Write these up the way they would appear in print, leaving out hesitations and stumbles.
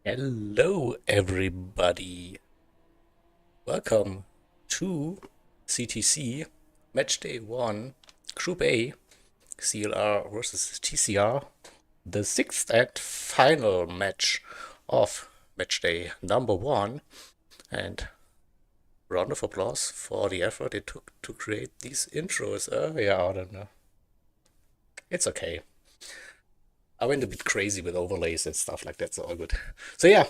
Hello, everybody. Welcome to CTC Match Day 1, Group A, CLR versus TCR, the sixth and final match of Match Day number 1. And round of applause for the effort it took to create these intros. Yeah, I don't know. It's okay. I went a bit crazy with overlays and stuff like that, so all good. So yeah,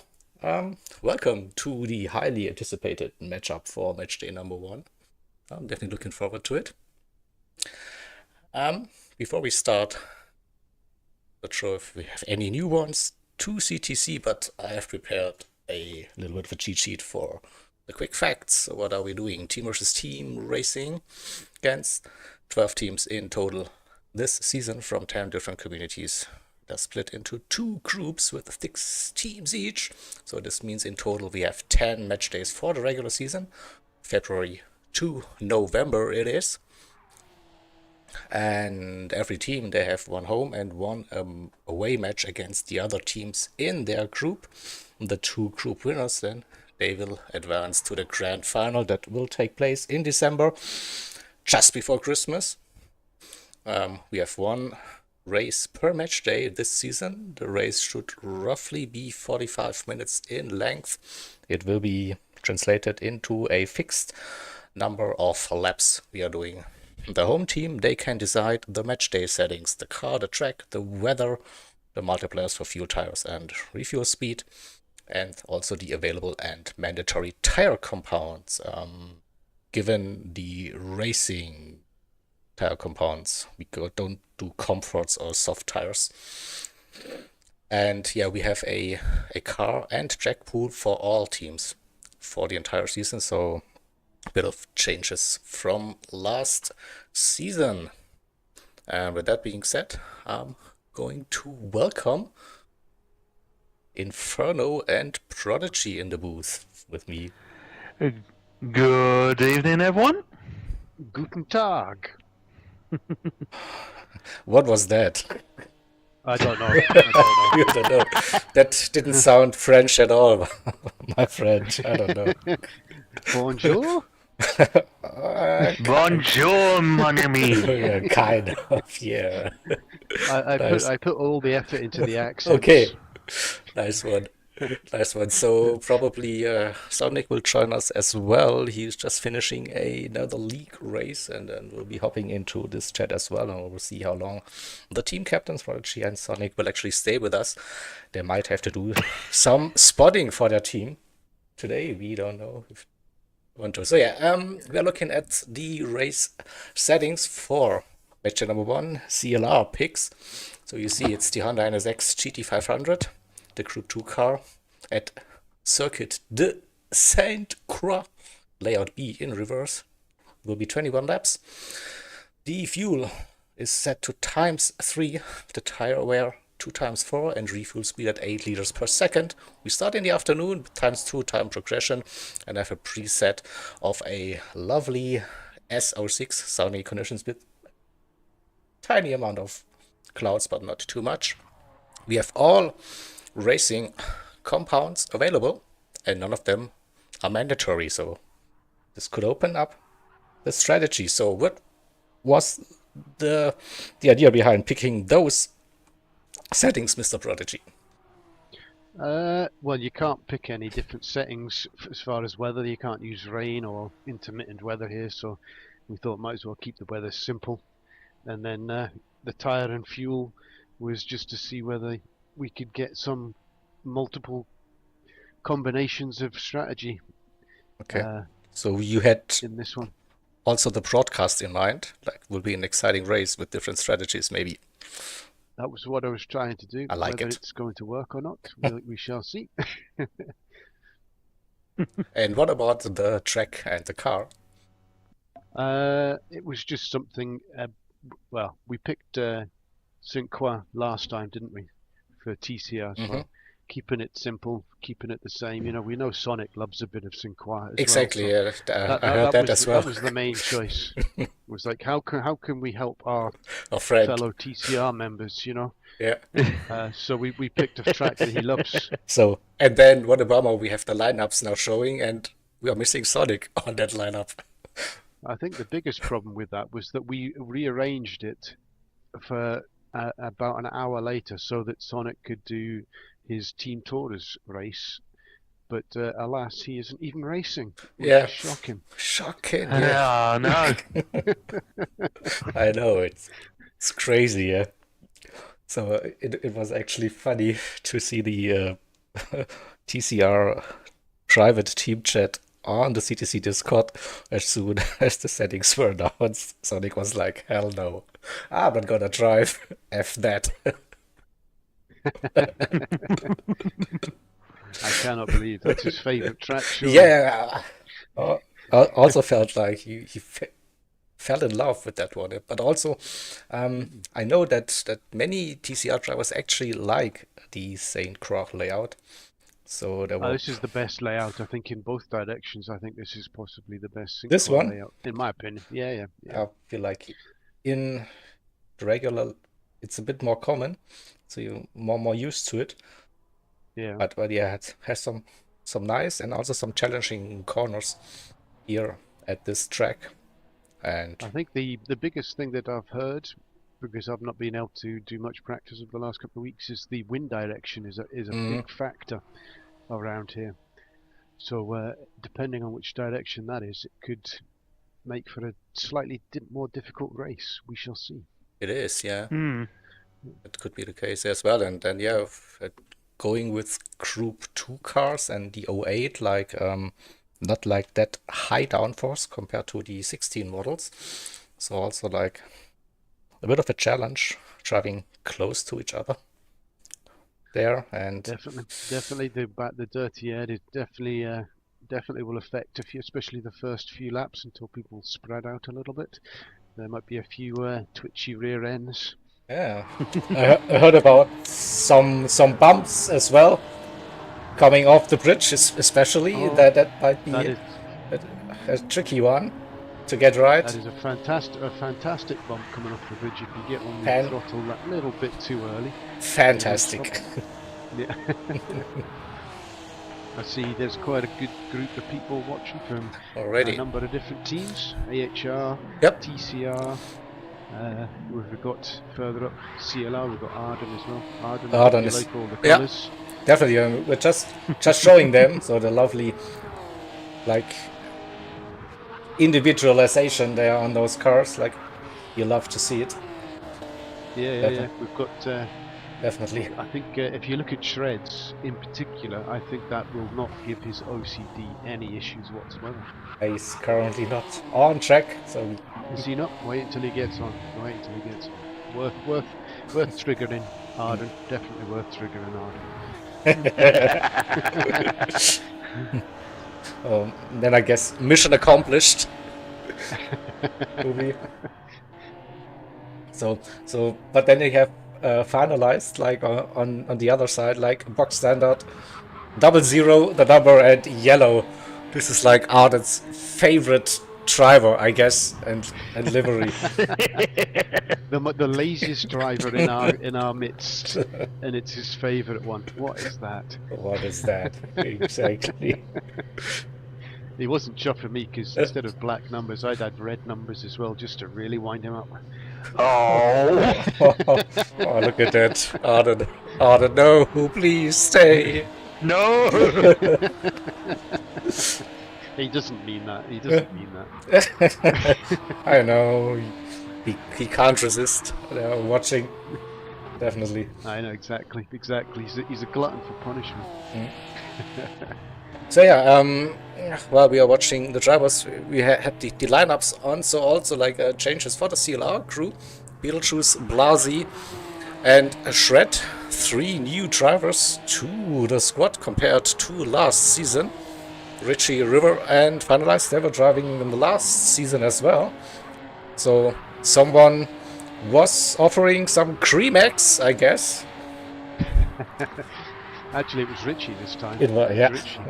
welcome to the highly anticipated matchup for match day number 1. I'm definitely looking forward to it. Before we start, not sure if we have any new ones to CTC, but I have prepared a little bit of a cheat sheet for the quick facts. So what are we doing? Team versus team racing against 12 teams in total this season from 10 different communities. They're split into 2 groups with 6 teams each. So this means in total we have 10 match days for the regular season. February to November it is. And every team, they have one home and one away match against the other teams in their group. The 2 group winners then, they will advance to the grand final that will take place in December, just before Christmas. We have one race per match day this season. The race should roughly be 45 minutes in length. It will be translated into a fixed number of laps we are doing. The home team, they can decide the match day settings, the car, the track, the weather, the multipliers for fuel, tires, and refuel speed, and also the available and mandatory tire compounds. Given the racing tire compounds, we don't do comforts or soft tires. And yeah, we have a car and track pool for all teams for the entire season, so a bit of changes from last season. And with that being said, I'm going to welcome Inferno and Prodigy in the booth with me. Good evening, everyone. Guten Tag. What was that? I don't know. You don't know. That didn't sound French at all, my friend. I don't know. Bonjour. Bonjour, mon ami. Yeah, kind of. Yeah. I Nice. put all the effort into the accents. Okay. Nice one. Nice one. So probably Sonic will join us as well. He's just finishing another league race and then we'll be hopping into this chat as well. And we'll see how long the team captains, Prodigy and Sonic, will actually stay with us. They might have to do some spotting for their team today. We don't know if we want to. So yeah, we are looking at the race settings for match number 1, CLR picks. So you see it's the Honda NSX GT500, the Group 2 car at Circuit de Sainte-Croix, layout B in reverse. Will be 21 laps. The fuel is set to ×3, the tire wear 2×4, and refuel speed at 8 liters per second. We start in the afternoon with ×2 time progression and have a preset of a lovely S06 sunny conditions with tiny amount of clouds, but not too much. We have all racing compounds available, and none of them are mandatory, so this could open up the strategy. So what was the idea behind picking those settings, Mr. Prodigy? Well, you can't pick any different settings as far as weather. You can't use rain or intermittent weather here, so we thought might as well keep the weather simple. And then the tire and fuel was just to see whether we could get some multiple combinations of strategy. Okay. So you had in this one also the broadcast in mind, like will be an exciting race with different strategies, maybe. That was what I was trying to do. I like whether it. it's going to work or not, we shall see. And what about the track and the car? It was just something. Well, we picked Saint Croix last time, didn't we, for TCR? So keeping it simple, keeping it the same. You know, we know Sonic loves a bit of Cinquire as well, Exactly. so Yeah, that I that, heard that that was as well. that was the main choice. It was like, how can we help our A friend. fellow TCR members? You know, Yeah. so we picked a track that he loves. So, and then what a bummer, we have the lineups now showing, and we are missing Sonic on that lineup. I think the biggest problem with that was that we rearranged it for about an hour later so that Sonic could do his Team Taurus race. But alas, he isn't even racing, which Yeah. is shocking. Shocking. Yeah. no. I know, it's crazy. Yeah. So it was actually funny to see the TCR private team chat on the CTC Discord as soon as the settings were announced. Sonic was like, hell no, I'm not gonna drive. F that. I cannot believe that's his favorite track. Surely. Yeah. I also felt like he fell in love with that one. But also, I know that many TCR drivers actually like the St. Croix layout. So there were This is the best layout, I think, in both directions. I think this is possibly the best this Cinquire one. layout, in my opinion. Yeah. I feel like in the regular, it's a bit more common, so you're more used to it. Yeah. But yeah, it has some nice and also some challenging corners here at this track. And I think the biggest thing that I've heard, because I've not been able to do much practice over the last couple of weeks, is the wind direction is a big factor around here. So depending on which direction that is, it could make for a slightly more difficult race. We shall see. it is, yeah. Hmm. It could be the case as well. And then yeah, going with Group 2 cars and the '08, like not like that high downforce compared to the 16 models. So also like a bit of a challenge driving close to each other there. And Definitely the dirty air is definitely will affect especially the first few laps until people spread out a little bit. There might be a few twitchy rear ends. yeah, I heard about some bumps as well coming off the bridge, especially. Oh, that might be That is a tricky one to get right. that is a fantastic bump coming off the bridge if you get on the Fan- throttle that little bit too early. Fantastic. Yeah. I see there's quite a good group of people watching from Already. a number of different teams. AHR, Yep. TCR. We've got further up CLR. We've got Arden as well. Arden you is- like all the yeah. colours. Definitely, we're just showing them, so the lovely, like, individualization there on those cars, like, you love to see it, Yeah. We've got. definitely. I think if you look at Shreds in particular, I think that will not give his OCD any issues whatsoever. He's currently not on track, so Is he not? Wait until he gets on. Worth triggering Arden. Definitely worth triggering Arden. then I guess mission accomplished. Movie. So, but then they have finalized, like on the other side, like box standard, 00, the number, and yellow. This is like Arden's favorite driver, I guess, and livery. The laziest driver in our midst, and it's his favourite one. What is that? What is that? Exactly. He wasn't chuffing me because instead of black numbers, I'd had red numbers as well, just to really wind him up. Oh. Oh, look at that. Arden, no, please stay. No. He doesn't mean that. He doesn't mean that. I know. He can't resist watching. Definitely. I know exactly. He's a glutton for punishment. So yeah, while we are watching the drivers, we had the lineups on. So also like changes for the CLR crew, Beetlejuice, Blasi, and Shred. 3 new drivers to the squad compared to last season. Richie, River, and Finalized, they were driving in the last season as well. So someone was offering some Gr.A, I guess. Actually, it was Richie this time. It was, yeah. Richie.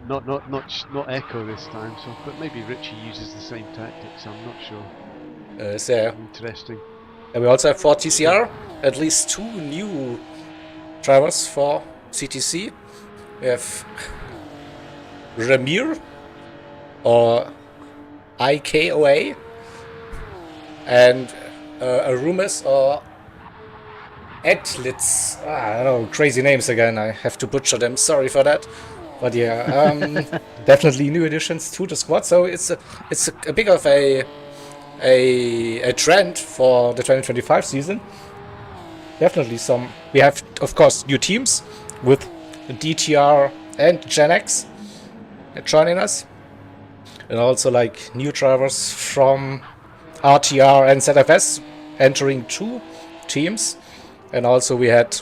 Not Echo this time. So, but maybe Richie uses the same tactics. I'm not sure. So Interesting. and we also have for TCR at least 2 new drivers for CTC. We have Ramir or IKOA and Arumas or Edlitz. I don't know, crazy names again. I have to butcher them. Sorry for that. But yeah, definitely new additions to the squad. So it's a bit of a trend for the 2025 season. Definitely some. We have, of course, new teams with DTR and Gen X joining us, and also like new drivers from RTR and ZFS entering 2 teams. And also we had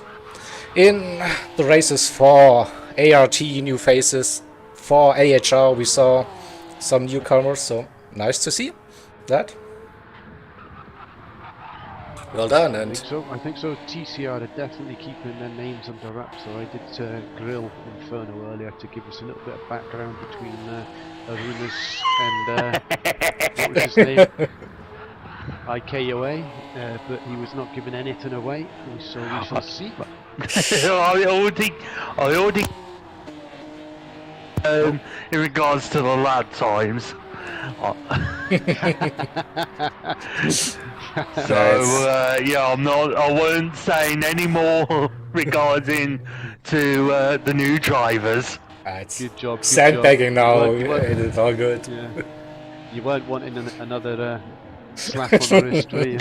in the races for ART new faces. For AHR we saw some newcomers, so nice to see that. Well done. I And think so. TCR are definitely keeping their names under wraps. So I did grill Inferno earlier to give us a little bit of background between Arunas and what was his name? IKOA, but he was not giving anything away, so we shall see. I already in regards to the lad times. So yeah, I weren't saying any more regarding to the new drivers. it's Good job. Good sandbagging job. now. You weren't- It is all good. Yeah. You weren't wanting another slap on the wrist, were you?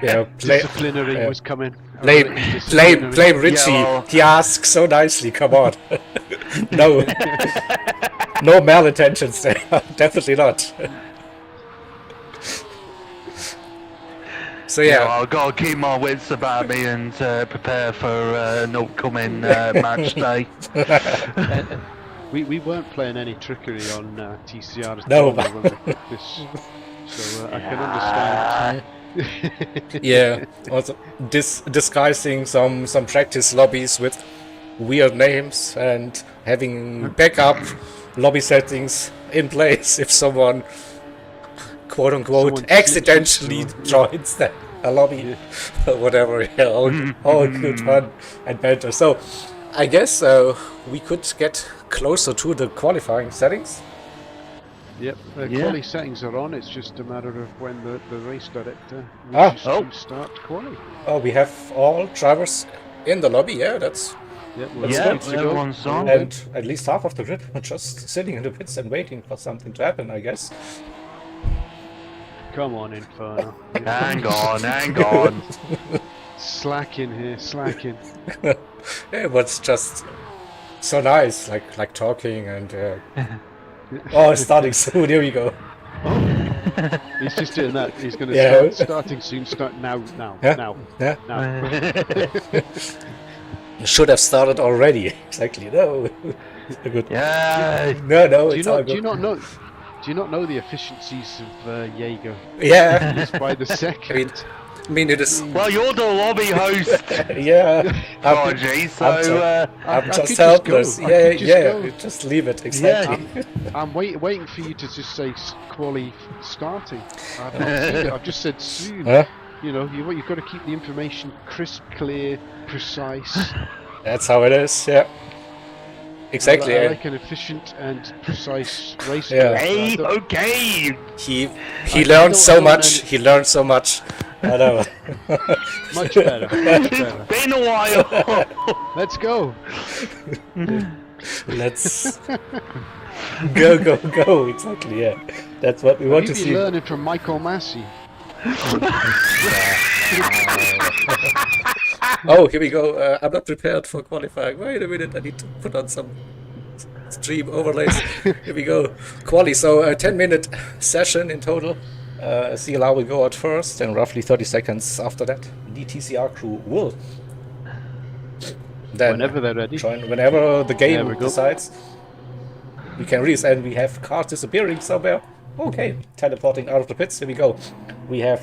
Yeah, Disciplinary was coming. blame Richie. Yeah, well- He asks so nicely. Come on. No, no malintentions there. Definitely not. So Yeah, yeah, I've got to keep my wits about me and prepare for an upcoming match day. We weren't playing any trickery on TCR at No, all but- when we picked this, so I can understand. yeah. Also, disguising some practice lobbies with weird names and having backup lobby settings in place if someone, quote unquote, Someone accidentally slips joins a lobby or whatever. Yeah, all good fun and banter. So, I guess we could get closer to the qualifying settings. Yep, Yeah. quali settings are on. It's just a matter of when the race director Ah. wishes Oh. to start quali. Oh, we have all drivers in the lobby. Yeah, that's Yep, Let's Yeah, go. good to go. everyone's on. and at least half of the grid are just sitting in the pits and waiting for something to happen, I guess. Come on, Inferno. Hang on. Slacking here, slacking. Yeah, but it's just so nice, like talking and oh, it's starting soon. Here we go. He's just doing that. He's going to Yeah. start starting soon. Start now. Yeah. Yeah, Now. should have started already. Exactly. No, good. Yeah. No, Do you it's all not? Do good. you not know? Do you not know the efficiencies of Jaeger? Yeah, Just by the second. I mean it is. Well, you're the lobby host, Yeah, Raji, so I'm I just could just helpless. go. I Yeah, could just yeah. go. Just leave it. Exactly. I'm waiting for you to just say quali starting. I've not said it. I've just said soon. Huh? You know, you've got to keep the information crisp, clear, precise. That's how it is. Yeah. Exactly. I and like an efficient and precise race. Yeah. director. I hey, don't- okay. He I learned don't- so I don't much. know He learned so much. I know. Much better. Much better. Been a while. Let's go. Let's go. Exactly. Yeah. That's what we want to You've see. been learning from Michael Massey. Oh, here we go. I'm not prepared for qualifying. Wait a minute. I need to put on some stream overlays. Here we go. Quali. So a 10-minute session in total. CLR will go out first, and roughly 30 seconds after that, the TCR crew will then Whenever they're ready. join whenever the There game we go. decides. We can release, and we have cars disappearing somewhere. Okay, teleporting out of the pits. Here we go. We have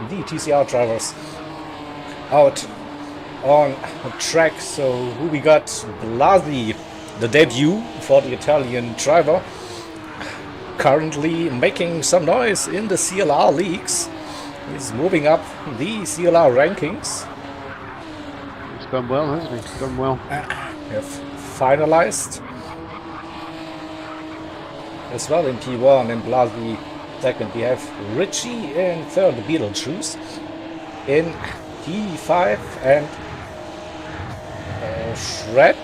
the TCR drivers out on track. So who we got? Blasi, the debut for the Italian driver, currently making some noise in the CLR leagues. He's moving up the CLR rankings. He's done well, hasn't he? He's done well. We have finalized as well in P1 and Blasi second. We have Richie in third, Beetlejuice in P5, and Shred.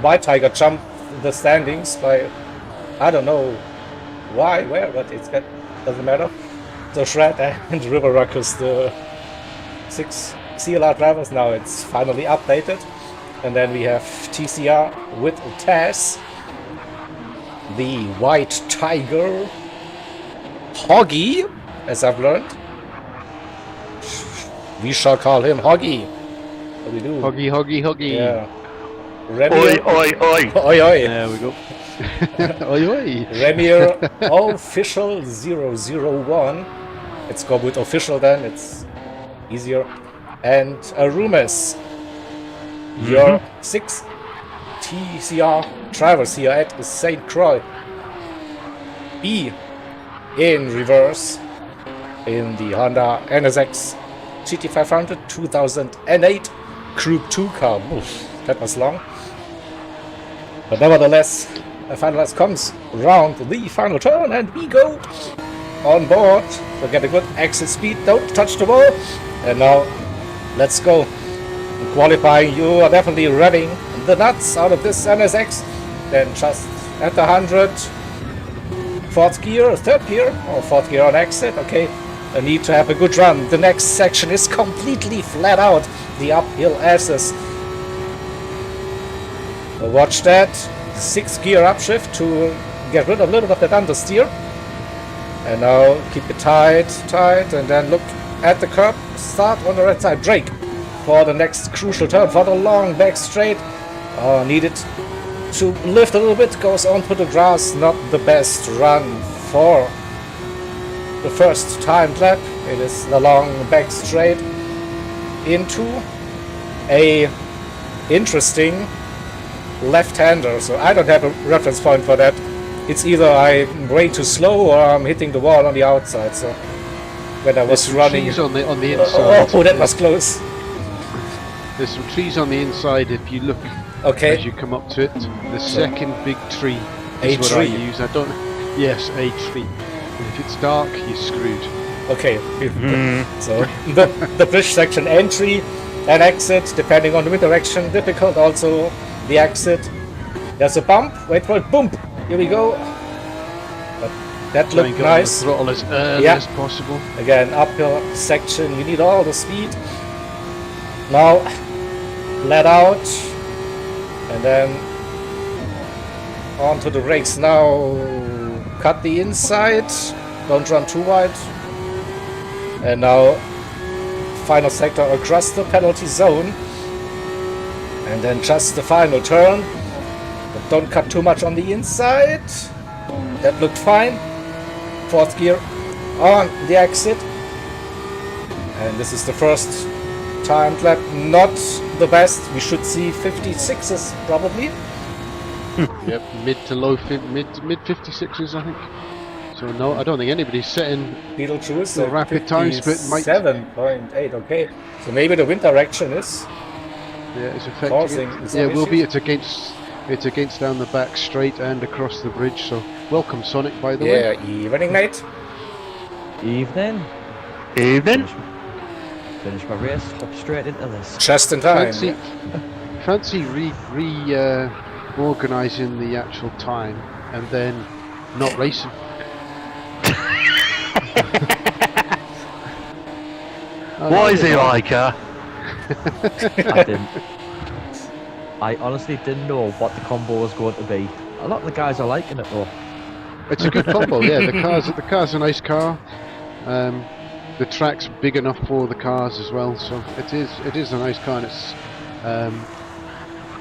White Tiger jumped the standings by, I don't know why, where, but doesn't matter. So Shred and River Ruckus, the 6 CLR drivers, now it's finally updated. And then we have TCR with Taz, the White Tiger, Hoggy, as I've learned. We shall call him Hoggy. What do we do? Hoggy, hoggy, hoggy. Yeah. Oi, oi, oi. Oi, oi. There we go. Oi, oi. Remier Official 001. Let's go with official then, it's easier. And Arumas, your 6 TCR drivers here at St. Croix. B in reverse in the Honda NSX GT500 2008 Group 2 car. Oof, that was long. But nevertheless, a finalize comes round the final turn and we go on board. So get a good exit speed, don't touch the wall. And now, let's go. In qualifying, you are definitely revving the nuts out of this NSX. Then just at the 100, fourth gear, third gear, or fourth gear on exit. Okay, I need to have a good run. The next section is completely flat out. The uphill asses. Watch that. 6 gear upshift to get rid of a little bit of that understeer. And now keep it tight, and then look at the curb. Start on the right side. Brake for the next crucial turn for the long back straight. Needed to lift a little bit. Goes onto the grass. Not the best run for the first timed lap. It is the long back straight into a interesting left-hander, so I don't have a reference point for that. It's either I'm way too slow or I'm hitting the wall on the outside. So when I was running trees on the inside. Oh, that was close. There's some trees on the inside if you look as you come up to it. The second big tree is what I use. I don't. Yes, a tree. And if it's dark, you're screwed. Okay. So the bridge section entry and exit, depending on the wind direction, difficult. Also the exit. There's a bump. Wait for it. Boom. Here we go. But that looked nice. Throttle as early as possible. Again, uphill section. You need all the speed. Now, let out, and then onto the brakes. Now, cut the inside. Don't run too wide. And now, final sector across the penalty zone. And then just the final turn. But don't cut too much on the inside. That looked fine. Fourth gear on the exit. And this is the first timed lap. Not the best. We should see 56s probably. Yep, mid 56s, I think. So no, I don't think anybody's setting Beetlejuice the rapid times, but might 7.8. Okay, so maybe the wind direction is it's affecting causing it. some Yeah, will be. issues. It's against down the back straight and across the bridge. So welcome, Sonic. By the way. Yeah, evening, mate. Evening. Evening. Finish my race, hop straight into this. Just in time. Fancy organising the actual time and then not racing. Why is he like her? I didn't. I honestly didn't know what the combo was going to be. A lot of the guys are liking it though. It's a good combo, yeah. The car's a nice car. The track's big enough for the cars as well, so it is a nice car. And it's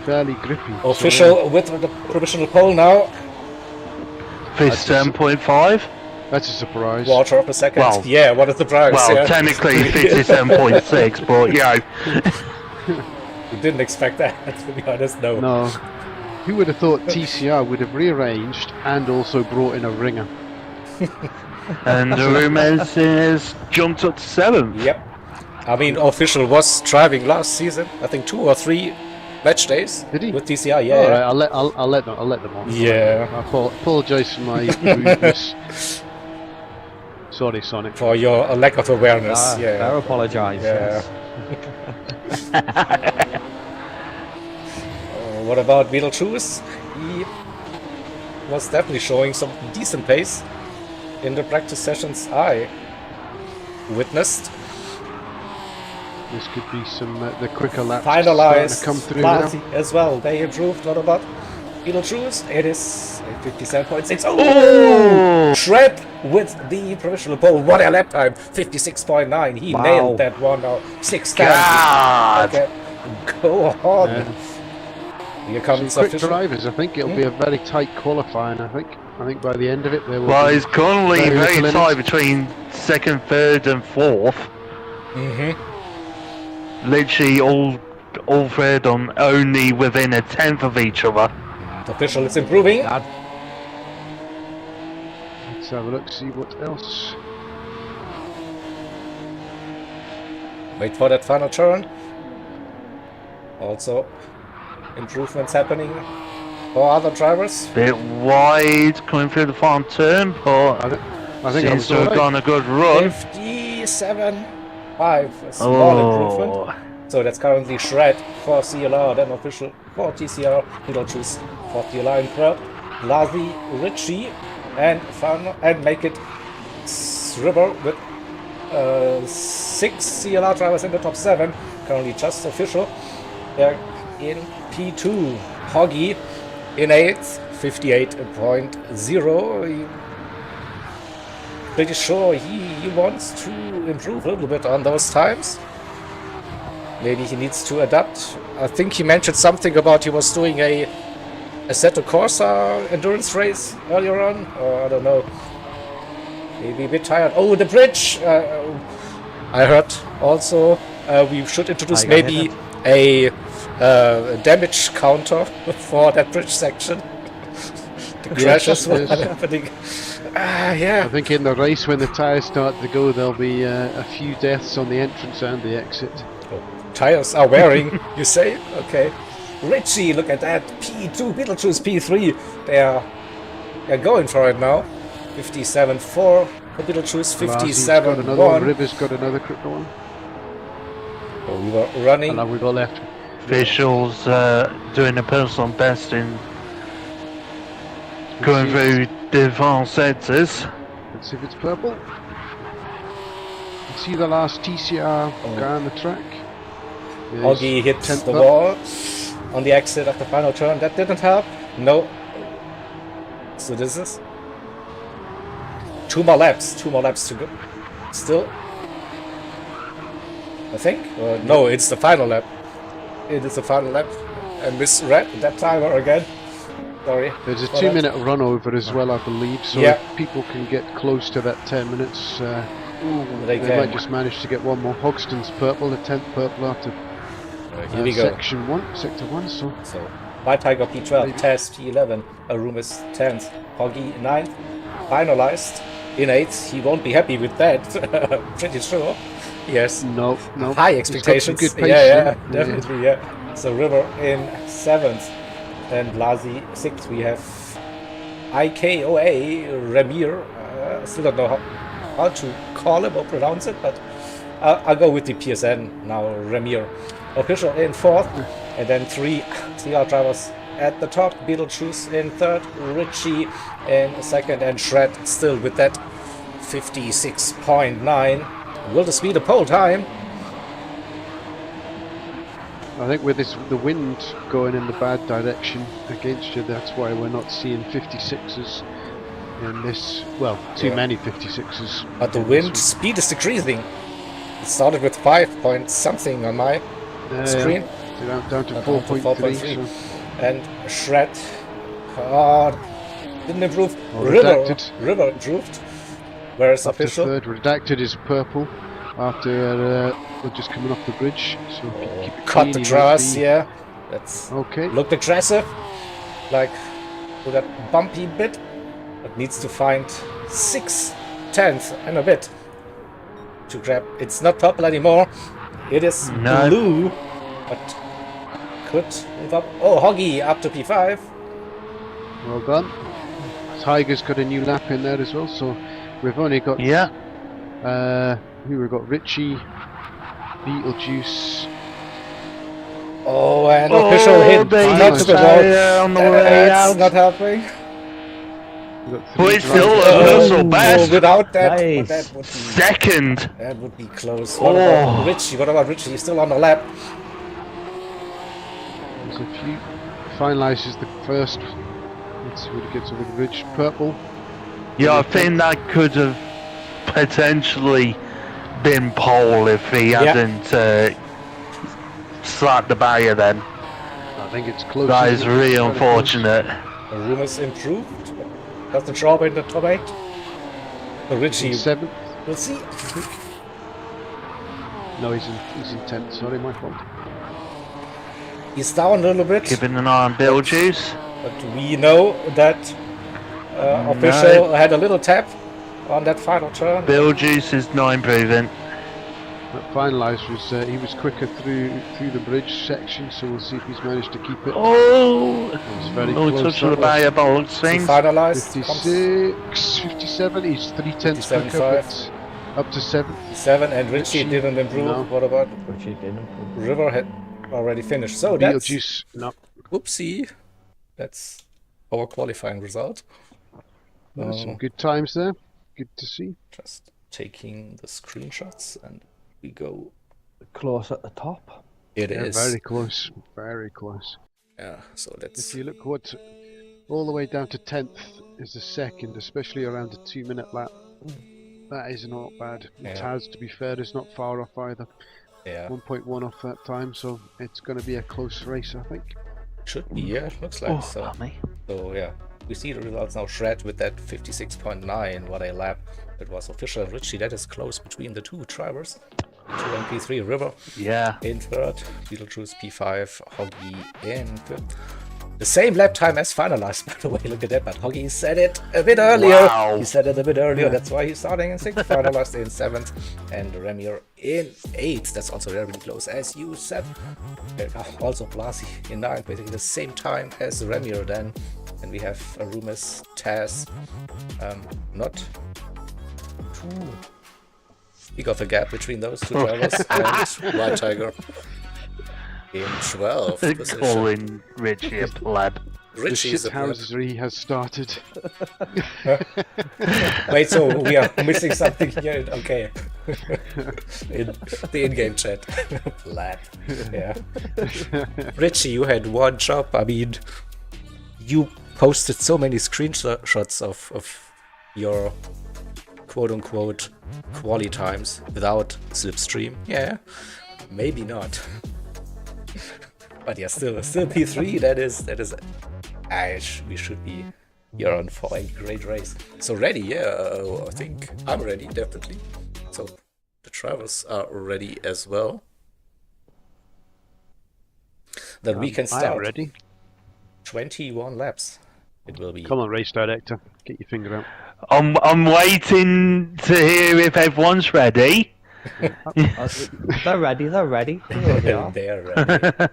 fairly grippy. Official with the provisional pole now. Fist 7.5. That's a surprise. Quarter of a second. Well- yeah, what a surprise. Well, yeah. technically 57.6, but you know, We didn't expect that, to be honest, no. No. Who would have thought TCR would have rearranged and also brought in a ringer? and the Rumes has jumped up to 7th. Yep. I mean, Official was driving last season, I think 2 or 3 match days. Did he? With TCR, yeah. All right, I'll let them on. Yeah. I apologise for my rudeness. Sorry, Sonic. For your lack of awareness, I yeah. apologise. Yeah. Yes. What about Beetlejuice? He was definitely showing some decent pace in the practice sessions I witnessed. This could be some the quicker laps starting Finalized to come through now. Clarity as well. They improved. What about Beetlejuice? It is 57.6. Oh! Shred with the provisional pole. What a lap time! 56.9. He Wow. nailed that one now. 6 times. God! Okay. Go on. Yeah. Here Some comes quick Official. drivers. I think it'll be a very tight qualifying. I think by the end of it there will Well, be it's currently very very little in tight it. between 2nd, 3rd, and 4th. Mm-hmm. Literally all third on only within a 10th of each other. Official is improving. Let's have a look, see what else. Wait for that final turn. Also, improvements happening for other drivers. Bit wide coming through the final turn, but I think I seems was to have alright. gone a good run. 57.5, a small improvement. Oh, So that's currently Shred for CLR, then Official for TCR, Beetlejuice for the Align Club, Lazi, Richie, and make it River with 6 CLR drivers in the top 7. Currently just Official. They're in P2. Hoggy in 8th, 58.0. Pretty sure he wants to improve a little bit on those times. Maybe he needs to adapt. I think he mentioned something about he was doing a Assetto Corsa endurance race earlier on, or I don't know. Maybe a bit tired. Oh, the bridge! I heard also we should introduce I maybe a damage counter for that bridge section. The crashes were yes. happening. I Yeah. think in the race when the tyres start to go there'll be a few deaths on the entrance and the exit. Tires are wearing, you say? Okay. Richie, look at that. P2, Beetlejuice P3. They're going for it now. 57.4 for Beetlejuice, Larsy's got another one. 57.1. River's got another quicker one. Oh, we were running. And now we've got left. officials doing a personal best in going through the advanced sectors. Let's see if it's purple. Let's see the last TCR guy on the track. It is Oggy hit 10th the up. wall on the exit of the final turn. That didn't help. No. So this is 2 more laps. 2 more laps to go. Still. I think. No, it's the final lap. It is the final lap. I misread that timer again. Sorry. There's a for 2 that. minute run over as well, I believe, so Yeah. if people can get close to that 10 minutes, They they can. might just manage to get one more. Hogston's purple, the 10th purple after Here we go. section 1, sector 1, so So, White Tiger P12, Maybe. Tess P11, Arumis 10th, Hoggy 9th, finalized in 8th. He won't be happy with that, pretty sure. Yes, no. high He's got some expectations. good pace, Yeah, definitely, yeah. So River in 7th, and Lazi 6th. We have IKOA Ramir. Still don't know how to call him or pronounce it, but I'll go with the PSN now, Ramir. Official in 4th, and then 3 CR drivers at the top. Beetlejuice in 3rd, Richie in 2nd, and Shred still with that 56.9. Will this be the pole time? I think with the wind going in the bad direction against you, that's why we're not seeing 56s in this, well, too Yeah. many 56s. But the in wind this speed is decreasing. It started with 5 point something on my one. screen. So down to Down to 4.3. 4.3. So And Shred didn't improve. Oh, River redacted. improved Where is Up to official? third. Redacted is purple. After we're just coming off the bridge. So if you keep it Cut clean, the he might truss, be- yeah. That's Okay. looked aggressive, like with that bumpy bit, but needs to find 6/10 and a bit to grab. It's not purple anymore. It is No. blue, but could move up. Oh, Hoggy up to P5. Well done. Tiger's got a new lap in there as well. So we've only got Yeah. who we've got Richie, Beetlejuice. Oh, and official hit they not hit to the wall. on the way That's out. not helping. We've got But three it's still drivers. a personal Oh, best. without that, Nice. that would be Second. That would be close. What about Richie? What about Richie? He's still on the lap. There's a few. Finalises the first. Let's see what it gets over the bridge. Purple. Yeah, I think that could have potentially been pole if he hadn't slapped the barrier then. I think it's close. That isn't is it? really Very unfortunate. The room is improved. Does the drop in the top 8? So Richie, close. Seventh. we'll see. No, he's in 10th. Sorry, my fault. He's down a little bit, Keeping an eye on Beetlejuice. but we know that official had a little tap on that final turn. Beetlejuice is not improving. That finalised was he was quicker through the bridge section, so we'll see if he's managed to keep it. Oh! It's very Oh, close. touch on the that barrier was. bolt He things. finalized. 56, 57. He's 3/10 quicker, 57.5. but up to 7. 7 and Richie Richie, didn't improve. no. What about Richie didn't. River? Had already finished. So that's Beetlejuice, no. whoopsie. That's our qualifying result. Some good times there. Good to see. Just taking the screenshots and we go. Close at the top. It Yeah, is. very close. Very close. Yeah, so that's If you look what all the way down to 10th is the second, especially around the 2-minute lap. That is not bad. Yeah. Taz, to be fair, is not far off either. yeah, 1.1 off that time, so it's going to be a close race, I think. should be, yeah, looks like so. So yeah, we see the results now. Shred with that 56.9, what a lap. It was official. Richie, that is close between the two drivers. 2 and P3, River Yeah. in third, Beetlejuice P5, Hoggy in fifth. The same lap time as finalized, by the way, look at that, but Hoggy said it a bit earlier. Wow. He said it a bit earlier, that's why he's starting in 6th, finalized in 7th, and Remir in 8th. That's also very close, as you said. Also Blasi in 9th, basically the same time as Remir then. And we have Arumis, Taz, not too big of a gap between those two drivers, and White Tiger in 12th position. Calling Richie a pleb. Richie The is a pleb. shithousery has started. Wait, so we are missing something here? Okay. In the in-game chat. Pleb. Yeah. Richie, you had one job. I mean, you posted so many screenshots of your quote-unquote quali times without slipstream. Yeah, maybe not. But yeah, still P3. That is. We should be here on for a great race. So ready? Yeah, I think I'm ready, definitely. So the drivers are ready as well. Then we can I am start. ready. 21 laps. It will be. Come on, race director. Get your finger out. I'm waiting to hear if everyone's ready. They're ready. They're ready. They are. They're ready.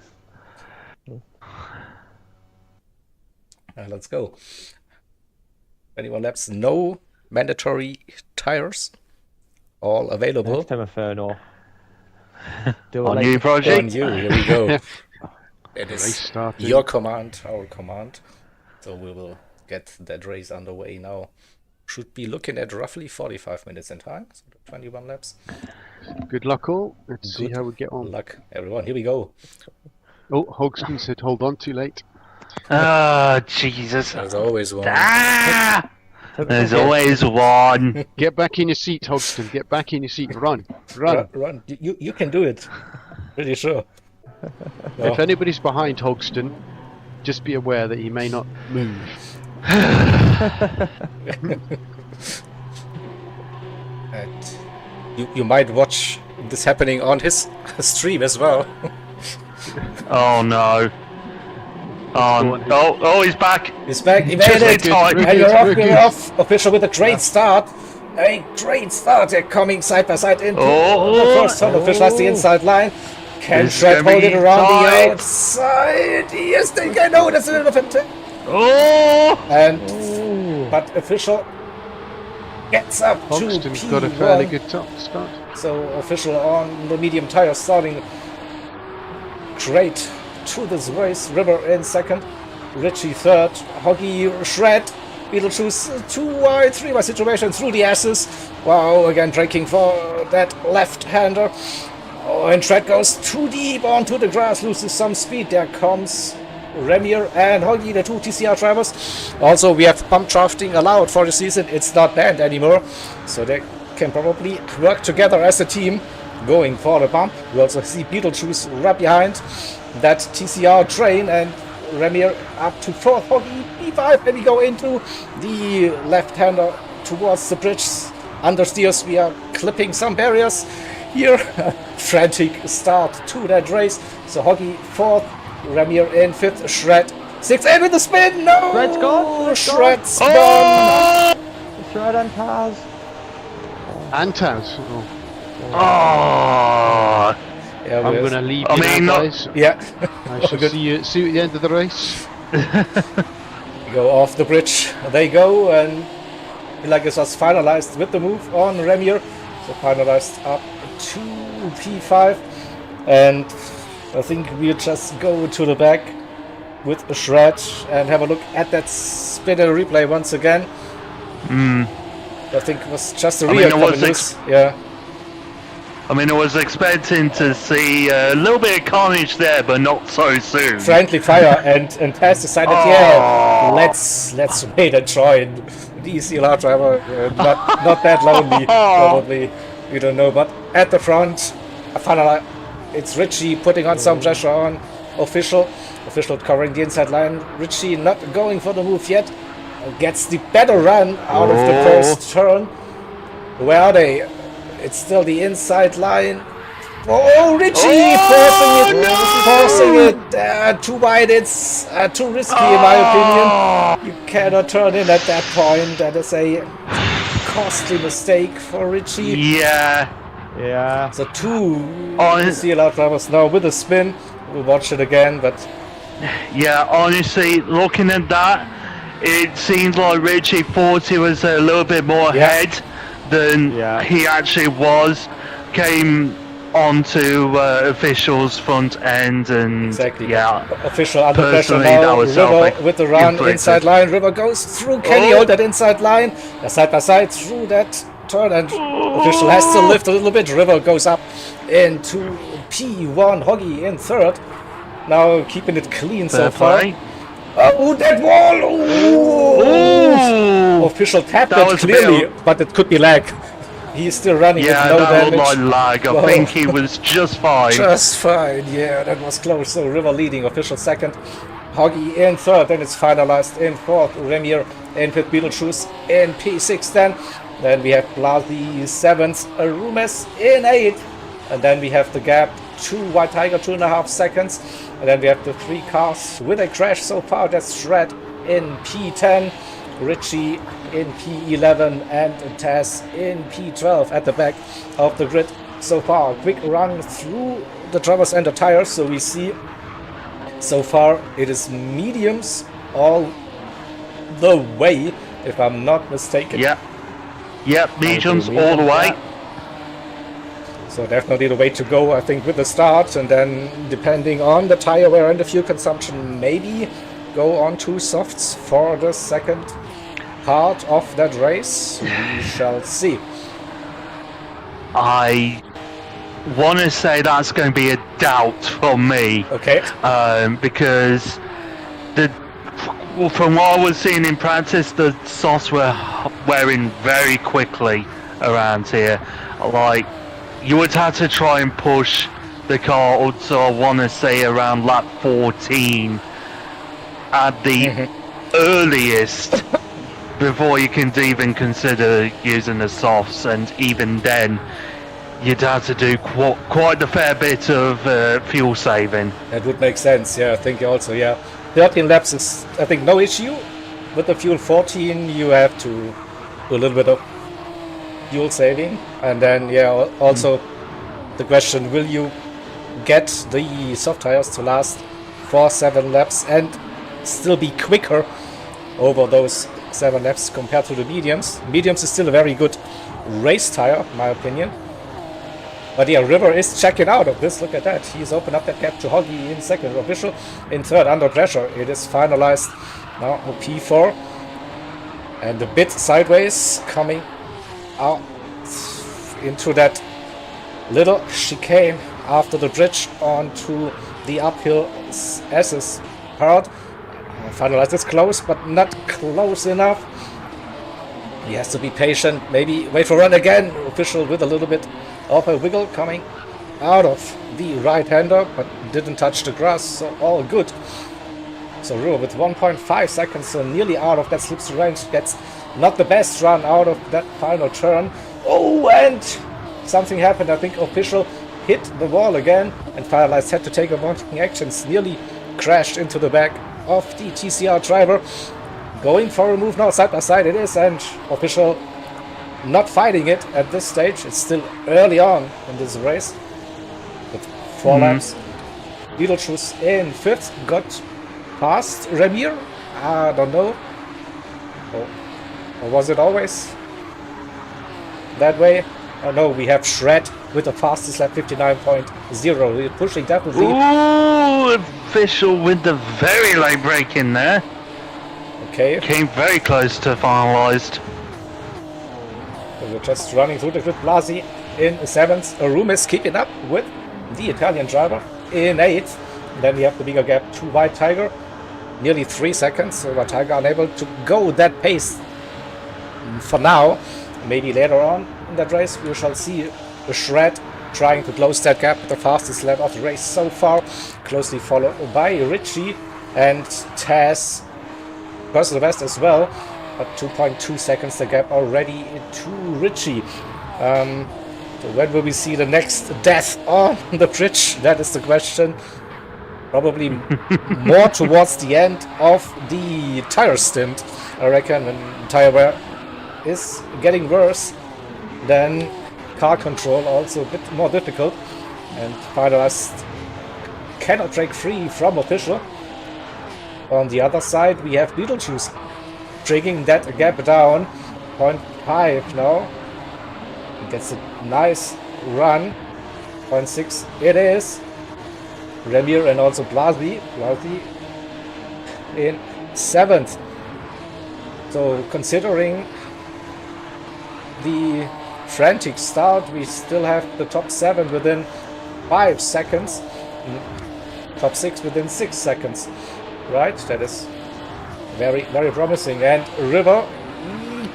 Let's go. 21 laps. No mandatory tires. All available. Next time Inferno. Do it On like you, On project. you. Here we go. It Race is starting. your command, our command. So we will get that race underway now. Should be looking at roughly 45 minutes in time. So 21 laps. Good luck all. Let's see Good how we get on. luck, everyone. Here we go. Oh, Hogston said hold on, too late. Oh, Jesus. There's always one. Ah! There's always one. Get back in your seat, Hogston. Get back in your seat. Run. Run. Run. You can do it. Pretty sure. If anybody's behind Hogston, just be aware that he may not move. And you might watch this happening on his stream as well. Oh no. Oh, he's back. He's back. He Just made in it. time. And you're off. Official with a great start. A great start. They're coming side by side into the first turn. Official has the inside line. Can This is Shred gonna hold be it around tight. the outside? Yes, they can. No, that's a little bit. Oh! And but Official gets up to Hoxton's got a fairly P1. good top start. So Official on the medium tire starting great to this race. River in second, Richie third, Hoggy, Shred, Beetlejuice 2 wide, 3 wide situation through the S's. Wow, again braking for that left-hander. Oh, and Shred goes too deep onto the grass, loses some speed. There comes Remier and Hoggy, the 2 TCR drivers. Also, we have pump drafting allowed for the season. It's not banned anymore, so they can probably work together as a team going for the bump. We also see Beetlejuice right behind that TCR train, and Remier up to 4th, Hoggy P5, and we go into the left-hander towards the bridge. Understeers, we are clipping some barriers here. Frantic start to that race. So Hoggy 4th, Remier in 5th, Shred 6th, and with the spin, no! Shred's gone, Shred's Shred's gone! Shred and Taz. And Taz. Oh, Oh! Yeah, I'm we- going to leave I you mean, now, not- guys. Yeah, I shall Good. see you at the end of the race. go off the bridge. They go, and like it was finalized with the move on Remier. So finalized up to P5, and I think we'll just go to the back with a Shred and have a look at that spinner replay once again. I think it was just a I mean, real it was couple news. Yeah. I mean, I was expecting to see a little bit of carnage there, but not so soon. Friendly fire, and Taz decided, yeah, let's wait and join the CLR driver. Not that lonely, probably. We don't know, but at the front, finally, it's Richie putting on some pressure on Official. Official covering the inside line. Richie not going for the move yet. Gets the better run out of the first turn. Where are they? It's still the inside line. Oh, Richie forcing it. Too wide. It's too risky in my opinion. You cannot turn in at that point. That is a costly mistake for Richie. Yeah. Yeah. So 2 Oh, CLR drivers now with a spin. We'll watch it again, but yeah, honestly, looking at that, it seems like Richie thought he was a little bit more Yeah. ahead than he actually was. Came onto Official's front end, and exactly. yeah, Official under pressure personally, now. that was River with the run self-inflicted. inside line. River goes through. Can he hold that inside line? Side by side through that turn, and Official has to lift a little bit. River goes up into P1. Hoggy in 3rd. Now keeping it clean so Fair far. play. Oh, that wall! Ooh. Official tapped That it was a bit clearly, but it could be lag. He's still running Yeah, with no that damage. looked like lag. I Whoa. think he was just fine. Just fine, yeah, that was close. So River leading, Official 2nd, Hoggy in 3rd, then it's finalized in 4th, Remier in 5th, Beetlejuice in P6 then. Then we have Blasi 7th, Rumes in 8th, and then we have the gap, 2 White Tiger, 2.5 seconds, and then we have the 3 cars with a crash so far. That's Shred in P10, Richie in P11, and Taz in P12 at the back of the grid so far. Quick run through the drivers and the tires, so we see so far it is mediums all the way, if I'm not mistaken. Yep, mediums all the way. So definitely the way to go, I think, with the start, and then depending on the tire wear and the fuel consumption, maybe go on to softs for the second part of that race. We shall see. I want to say that's going to be a doubt from me, Okay. because from what I was seeing in practice, the softs were wearing very quickly around here. Like, you would have to try and push the car up to, I want to say, around lap 14 at the earliest before you can even consider using the softs, and even then, you'd have to do quite a fair bit of fuel saving. That would make sense, yeah, I think also, yeah. 13 laps is, I think, no issue. With the fuel 14, you have to do a little bit of fuel saving. And then, yeah, also the question, will you get the soft tires to last 4-7 laps and still be quicker over those 7 laps compared to the mediums? Mediums is still a very good race tire, in my opinion. But yeah, River is checking out of this. Look at that. He's opened up that gap to Hoggy in second. Official in third under pressure. It is finalized now on P4. And a bit sideways coming out into that little chicane after the bridge onto the uphill S's part. Finalized is close, but not close enough. He has to be patient. Maybe wait for run again. Official with a little bit of a wiggle coming out of the right-hander, but didn't touch the grass, so all good. So River with 1.5 seconds, so nearly out of that slipstream range, gets not the best run out of that final turn. Oh, and something happened. I think Official hit the wall again, and Firelights had to take a warning actions. Nearly crashed into the back of the TCR driver. Going for a move now, side by side it is, and Official not fighting it at this stage. It's still early on in this race with 4 laps. Beetlejuice in 5th, got past Ramir. I don't know. Or was it always that way? Oh no, we have Shred with the fastest lap, 59.0. We're pushing definitely. Ooh, Official with the very late break in there. Okay. Came very close to finalised. So we're just running through the grid. Blasi in 7th. Arum is keeping up with the Italian driver in 8th. Then we have the bigger gap to White Tiger. Nearly 3 seconds. So White Tiger unable to go that pace for now. Maybe later on in that race we shall see a Shred trying to close that gap with the fastest lap of the race so far. Closely followed by Richie and Taz. Personal best as well. But 2.2 seconds the gap already to Richie. So when will we see the next death on the bridge? That is the question. Probably more towards the end of the tire stint, I reckon, when tire wear is getting worse. Then car control also a bit more difficult. And Finalist cannot break free from Official. On the other side we have Beetlejuice dragging that gap down. 0.5 now. He gets a nice run. 0.6 it is. Ramir and also Blasi in 7th. So considering the frantic start, we still have the top 7 within 5 seconds. Top 6 within 6 seconds. Right? That is very, very promising. And River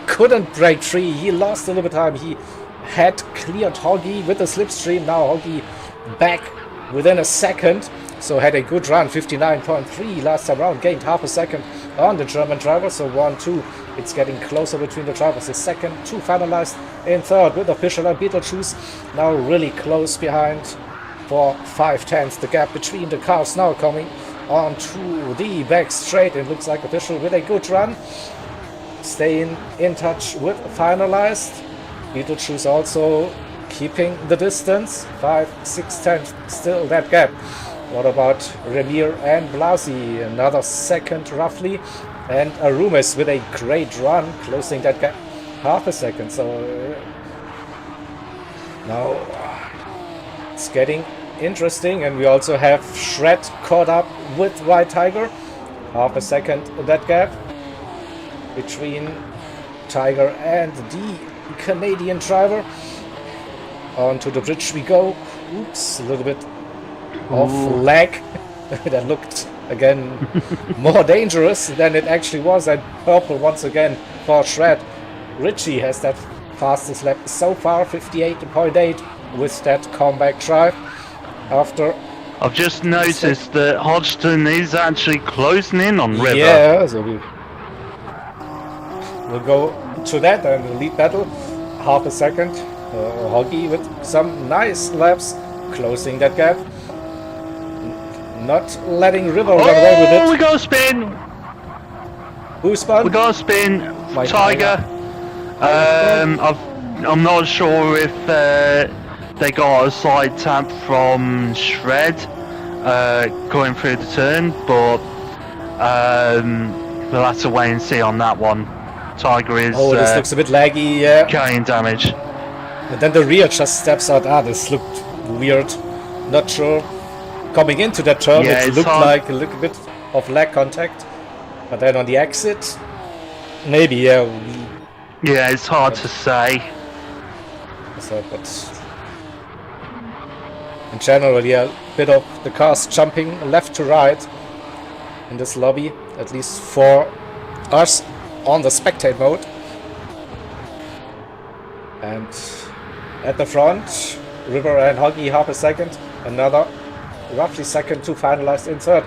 couldn't break free. He lost a little bit of time. He had cleared Hoggy with the slipstream. Now Hoggy back within a second. So had a good run. 59.3 last time round. Gained half a second on the German driver. So 1-2. It's getting closer between the drivers. The second, 2 finalized in third with Official and Beetlejuice. Now really close behind for 5/10. The gap between the cars now coming onto the back straight. It looks like Official with a good run. Staying in touch with finalized. Beetlejuice also keeping the distance. 5/6/10 still that gap. What about Ramir and Blasi? Another second roughly. And Arumis with a great run, closing that gap half a second. So now it's getting interesting, and we also have Shred caught up with White Tiger. Half a second that gap between Tiger and the Canadian driver. Onto the bridge we go. Oops, a little bit of lag. That looked again more dangerous than it actually was. And purple once again for Shred. Richie has that fastest lap so far, 58.8 with that comeback drive. After I've just noticed that Hodgson is actually closing in on River. yeah, so we'll go to that and the lead battle. Half a second. Hoggy with some nice laps, closing that gap. Not letting River run away with we it. got a spin. Who spun? We got a spin. White Tiger. I'm not sure if they got a side tap from Shred going through the turn, but we'll have to wait and see on that one. Tiger is This looks a bit laggy, yeah. carrying damage. And then the rear just steps out. This looked weird. Not sure. Coming into that turn, Yeah, it it's looked hard. like a little bit of lag contact. But then on the exit, maybe, yeah. Yeah, it's hard to say. But in general, yeah, a bit of the cars jumping left to right in this lobby, at least for us on the spectate mode. And at the front, River and Hoggy half a second, another roughly second to finalize in third.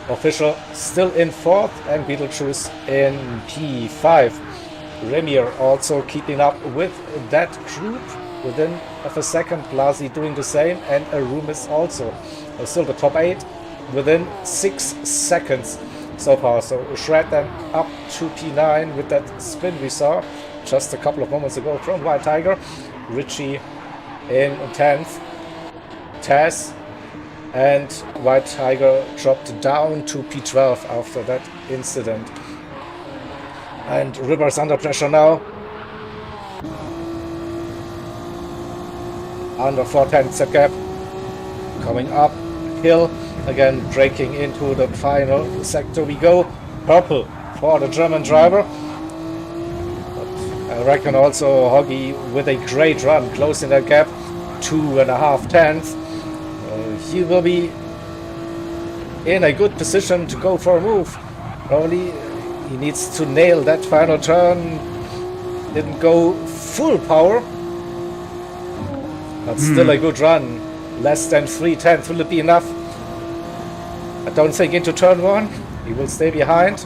Official still in fourth, and Beetlejuice in P5. Remir also keeping up with that group within of a second. Blasi doing the same, and Arumis also still the top 8 within 6 seconds so far. So Shred then up to P9 with that spin we saw just a couple of moments ago from White Tiger. Richie in 10th. Taz and White Tiger dropped down to P12 after that incident. And River's under pressure now. Under 4/10 set gap. Coming uphill. Again breaking into the final sector we go. Purple for the German driver. But I reckon also Hoggy with a great run closing that gap. 2.5 tenths. He will be in a good position to go for a move. Probably he needs to nail that final turn. Didn't go full power, but still a good run. Less than 3/10. Will it be enough? I don't think into turn 1. He will stay behind.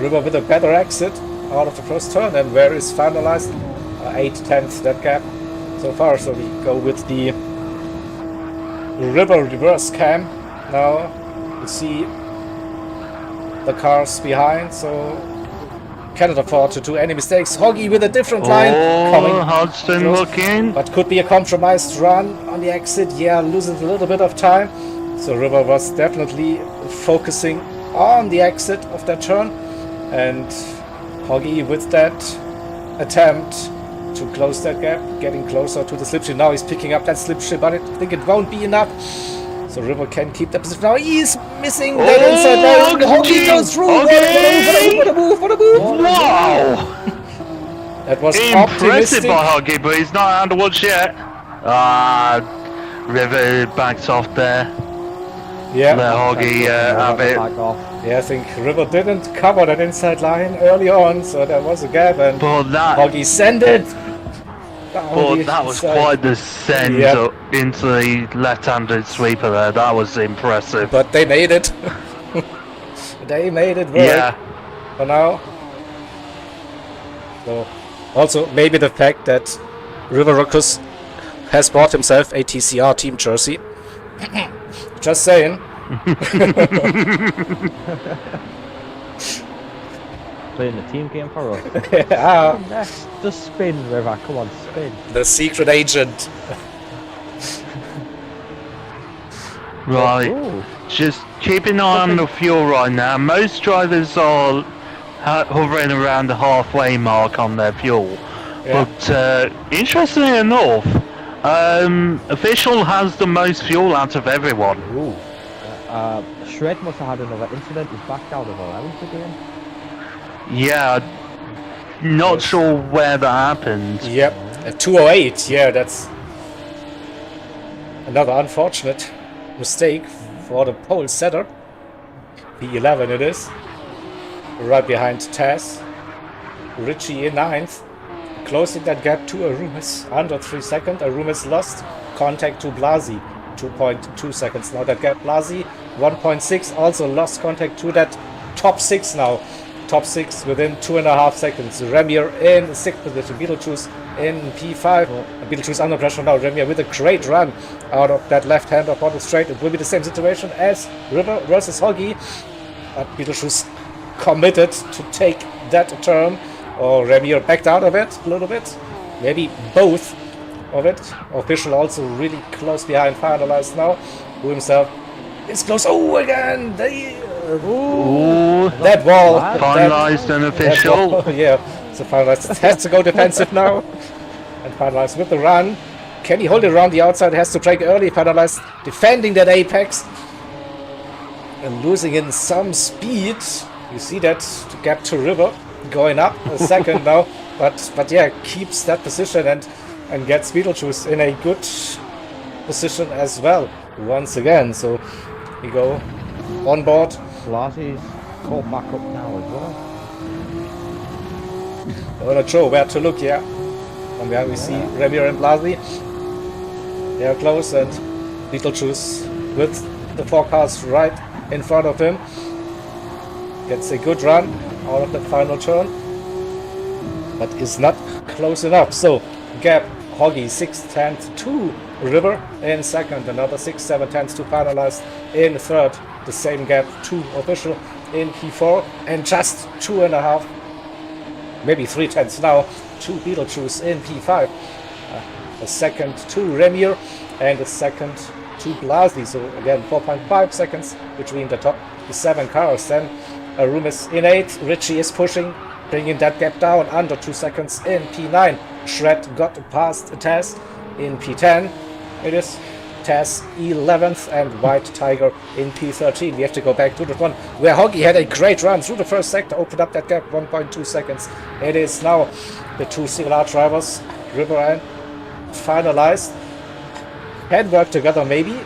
River with a better exit out of the first turn, and where is finalized 8/10 that gap so far. So we go with the River reverse cam. Now you see the cars behind, so cannot afford to do any mistakes. Hoggy with a different line coming Hodgson close, looking. but could be a compromised run on the exit. Yeah, losing a little bit of time. So River was definitely focusing on the exit of that turn, and Hoggy with that attempt to close that gap, getting closer to the slipstream. Now he's picking up that slipstream, but I think it won't be enough. So River can keep that position. Now he's missing that inside line. Hoggy goes through. What a move. Wow! That was Impressive optimistic. by Hoggy, but he's not underwoods yet. River backs off there. Yeah. Let Hoggy have it. Back off. Yeah, I think River didn't cover that inside line early on, so there was a gap, and But Hoggy sent it. But that was quite the send up into the left-handed sweeper there. That was impressive. But they made it. They made it work Yeah. for now. So also maybe the fact that River Ruckus has bought himself a TCR team jersey. Just saying. Playing the team game for us. Yeah, Next, just spin, River. Come on, spin. the secret agent. Right. Ooh. Just keep an eye on the fuel right now. Most drivers are hovering around the halfway mark on their fuel. Yeah. But interestingly enough, Official has the most fuel out of everyone. Ooh. Shred must have had another incident. He's backed out of 11th again. Yeah, not Yes. sure where that happened. Yep, at 208. Yeah, that's another unfortunate mistake for the pole setter. P11 it is. Right behind Taz. Richie in 9th. Closing that gap to Arumis. Under 3 seconds. Arumis lost contact to Blasi. 2.2 seconds now that gap. Blasi 1.6, also lost contact to that top 6 now. Top 6 within 2.5 seconds. Remier in 6th position. Beetlejuice in P5. Beetlejuice under pressure now. Remier with a great run out of that left-hander bottom straight. It will be the same situation as River versus Hoggy. But Beetlejuice committed to take that turn. Or Remier backed out of it a little bit. Maybe both of it. Official also really close behind. Finalized now. Who himself is close. Oh, again! That wall. Finalized and official. Yeah, so finalized. It has to go defensive now. And finalized with the run. Can he hold it around the outside? Has to break early. Finalized defending that apex. And losing in some speed. You see that gap to River going up a second now. But yeah, keeps that position and gets Beetlejuice in a good position as well. Once again. So we go on board. Blasi's caught back up now as well. I'm not sure where to look, yeah. From behind we see Remier and Blasi. They are close and Beetlejuice with the 4 cars right in front of him. Gets a good run out of the final turn. But is not close enough. So gap, Hoggy 6/10 to River in second. Another 6/7 to finalized in third. The same gap to official in P4 and just 2.5, maybe 3/10 now to Beetlejuice in P5. A second to Remier and a second to Blasi. So again 4.5 seconds between the top 7 cars. Then Arumis in 8. Richie is pushing, bringing that gap down under 2 seconds in P9. Shred got past Taz in P10. It is Taz 11th and White Tiger in P13. We have to go back to the one where Hoggy had a great run through the first sector, opened up that gap 1.2 seconds. It is now the 2 CLR drivers, River and finalized. Can work together maybe.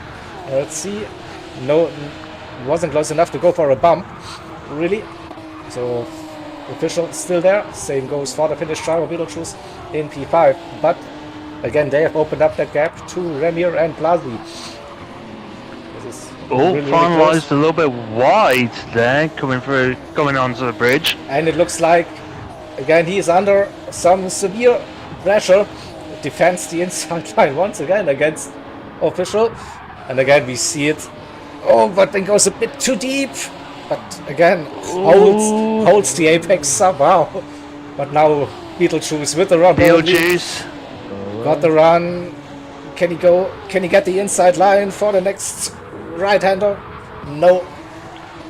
Let's see. No, wasn't close enough to go for a bump, really. So official still there. Same goes for the Finnish driver Beetlejuice in P5. But again, they have opened up that gap to Remier and Blasi. Finalized a little bit wide there, coming onto the bridge. And it looks like, again, he is under some severe pressure. Defends the inside line once again against official. And again, we see it. Oh, but then goes a bit too deep. But again, holds the apex somehow. But now Beetlejuice with the run. Beetlejuice. Got the run. Can he go? Can he get the inside line for the next right-hander? No.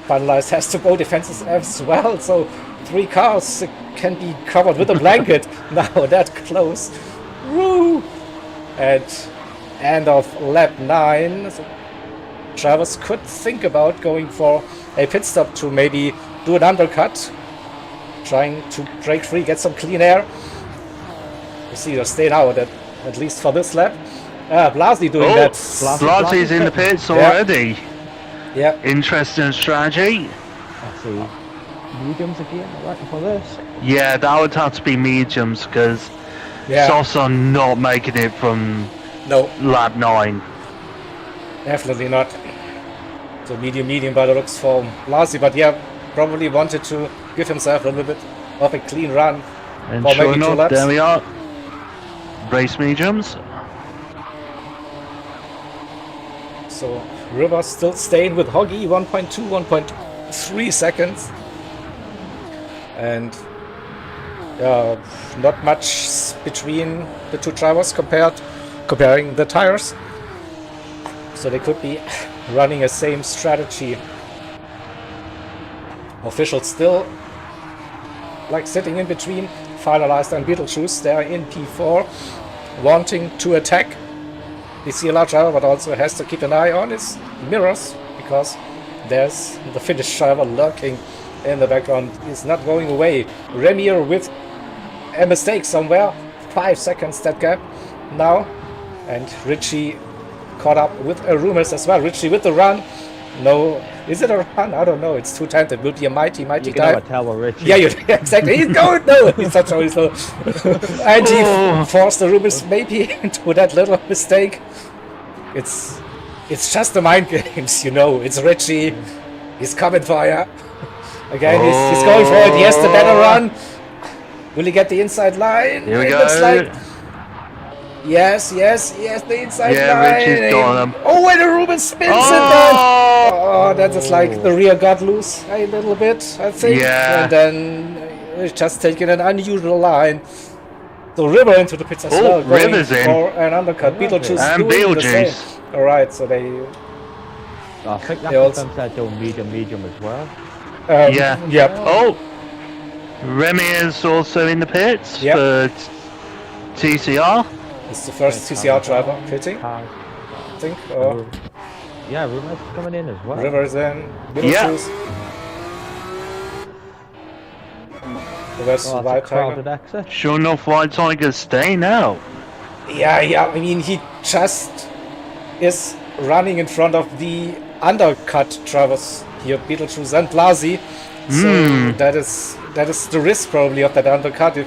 Finalized has to go defenses as well. So 3 cars can be covered with a blanket. Now that close. Woo! At end of lap 9. So drivers could think about going for a pit stop to maybe do an undercut. Trying to break free, get some clean air. You see, they're staying out at least for this lap. Blasi doing that. Blasi's in the pits already. Yeah. Interesting strategy. I see. Mediums again, I reckon, for this. Yeah, that would have to be mediums because softs are not making it from lap 9. Definitely not. So medium by the looks for Blasi, but yeah, probably wanted to give himself a little bit of a clean run. And for sure maybe 2 enough, laps. there we are. Race mediums. So River still staying with Hoggy, 1.2, 1.3 seconds. And not much between the 2 drivers comparing the tires. So they could be running a same strategy. Officials still like sitting in between Finalized and Beetlejuice. They are in P4, wanting to attack the CLR driver, but also has to keep an eye on his mirrors because there's the Finnish driver lurking in the background. He's not going away. Remier with a mistake somewhere. 5 seconds that gap now. And Richie caught up with Arumis as well. Richie with the run. No, is it a run? I don't know. It's 210. It will be a mighty You dive. can never tell with Richie. Yeah, exactly. He's going. No, he's not so slow. And he forced Arumis maybe into that little mistake. It's it's just the mind games, you know. It's Richie. He's coming for you. Again, he's going for it. He has the better run. Will he get the inside line? Here we It go. looks like... Yes, the inside line. Richie's got him. Oh, and Ruben spins it then. Oh, that is like the rear got loose a little bit, I think. Yeah. And then he's just taking an unusual line. So River into the pits as well. River's in. For an undercut. Beetlejuice And doing the same. Beetlejuice. Alright, so they... I think They that's also- what said doing medium as well. Yeah. Yep. Oh, Remy is also in the pits Yep. for TCR. It's the first TCR driver pitting, Cars. I think. Or Yeah, Ruben's coming in as well. River's in. Yeah. Beetlejuice. So that's Oh, White that's a crowded Tiger. exit. Sure enough, White Tiger's staying out. Yeah. I mean, he just is running in front of the undercut drivers here, Beetlejuice and Blasi. So that is the risk probably of that undercut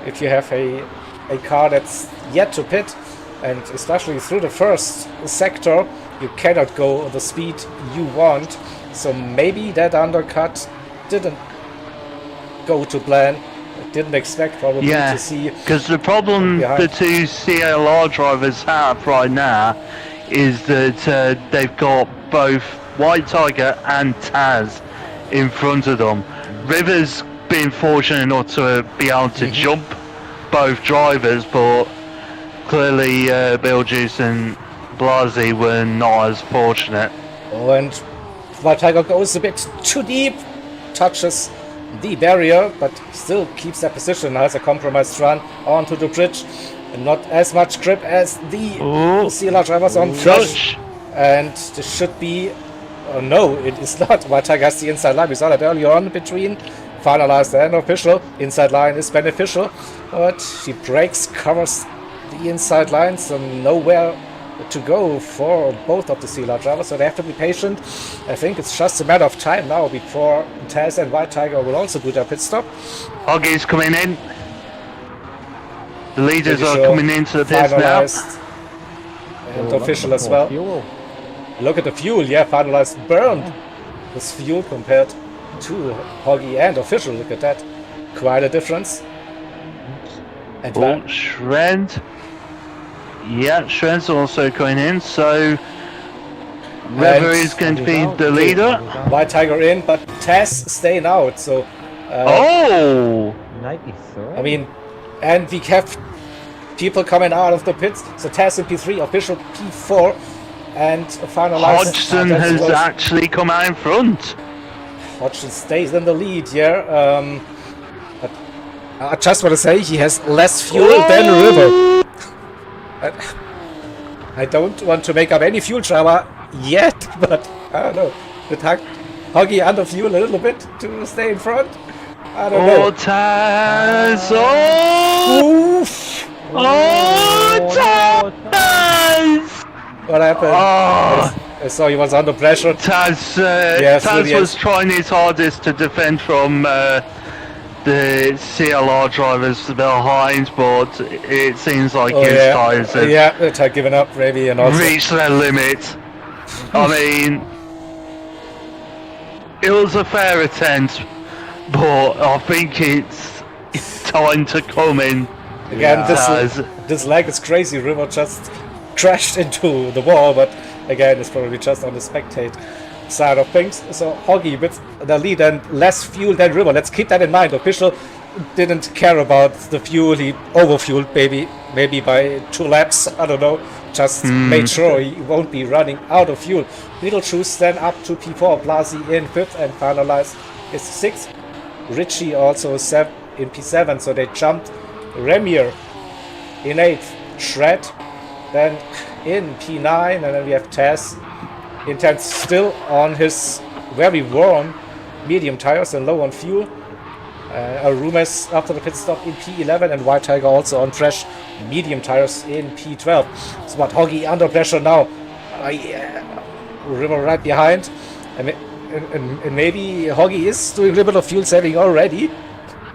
if you have a car that's yet to pit, and especially through the first sector, you cannot go the speed you want. So maybe that undercut didn't go to plan. Didn't expect probably Yeah, to see. because the problem behind. the two CLR drivers have right now is that they've got both White Tiger and Taz in front of them. River's been fortunate enough to be able to jump both drivers, but clearly Beetlejuice and Blasi were not as fortunate. Oh, and White Tiger goes a bit too deep, touches the barrier, but still keeps that position, has a compromised run onto the bridge, and not as much grip as the CLR drivers on Fresh. Touch! And this should be... Oh no, it is not. White Tiger has the inside line. We saw that earlier on between. Finalized and official. Inside line is beneficial, but she breaks, covers the inside line, so nowhere to go for both of the CLR drivers, so they have to be patient. I think it's just a matter of time now before Taz and White Tiger will also do their pit stop. Hoggy's coming in. The leaders Pretty are sure coming into the pits now. Finalized and official as well. Fuel. Look at the fuel, yeah, finalized, burned this fuel compared to Hoggy and official. Look at that, quite a difference. And Oh, Shred. Yeah, Shred's also going in, so River is going to be the leader. White Tiger in, but Taz staying out. So, Oh! 93. I mean, and we have people coming out of the pits. So Taz in P3, official P4, and finalized. Hodgson that's has close. actually come out in front. Hodgson stays in the lead here. But I just want to say he has less fuel than River. I don't want to make up any fuel drama yet, but I don't know. Did Hoggy under fuel a little bit to stay in front? I don't know. Taz! Oh! Oof! Oh, Taz! What happened? Oh, I saw he was under pressure. Taz, Yes, Taz really was is. trying his hardest to defend from the CLR drivers behind, but it seems like his tyres have Yeah, had given up maybe, and also reached their limit. I mean, it was a fair attempt, but I think it's time to come in. again Taz. this leg is crazy. River just crashed into the wall, but again it's probably just on the spectate side of things. So Hoggy with the lead and less fuel than River. Let's keep that in mind. Official didn't care about the fuel. He overfueled maybe by 2 laps. I don't know. Just made sure he won't be running out of fuel. Beetlejuice then up to P4. Blasi in 5th and finalized his 6th. Richie also in P7. So they jumped Remier in 8th. Shred then in P9, and then we have Taz in 10th, still on his very warm medium tires and low on fuel. Arumes after the pit stop in P11, and White Tiger also on fresh medium tires in P12. So what, Hoggy under pressure now. River right behind, and maybe Hoggy is doing a little bit of fuel saving already.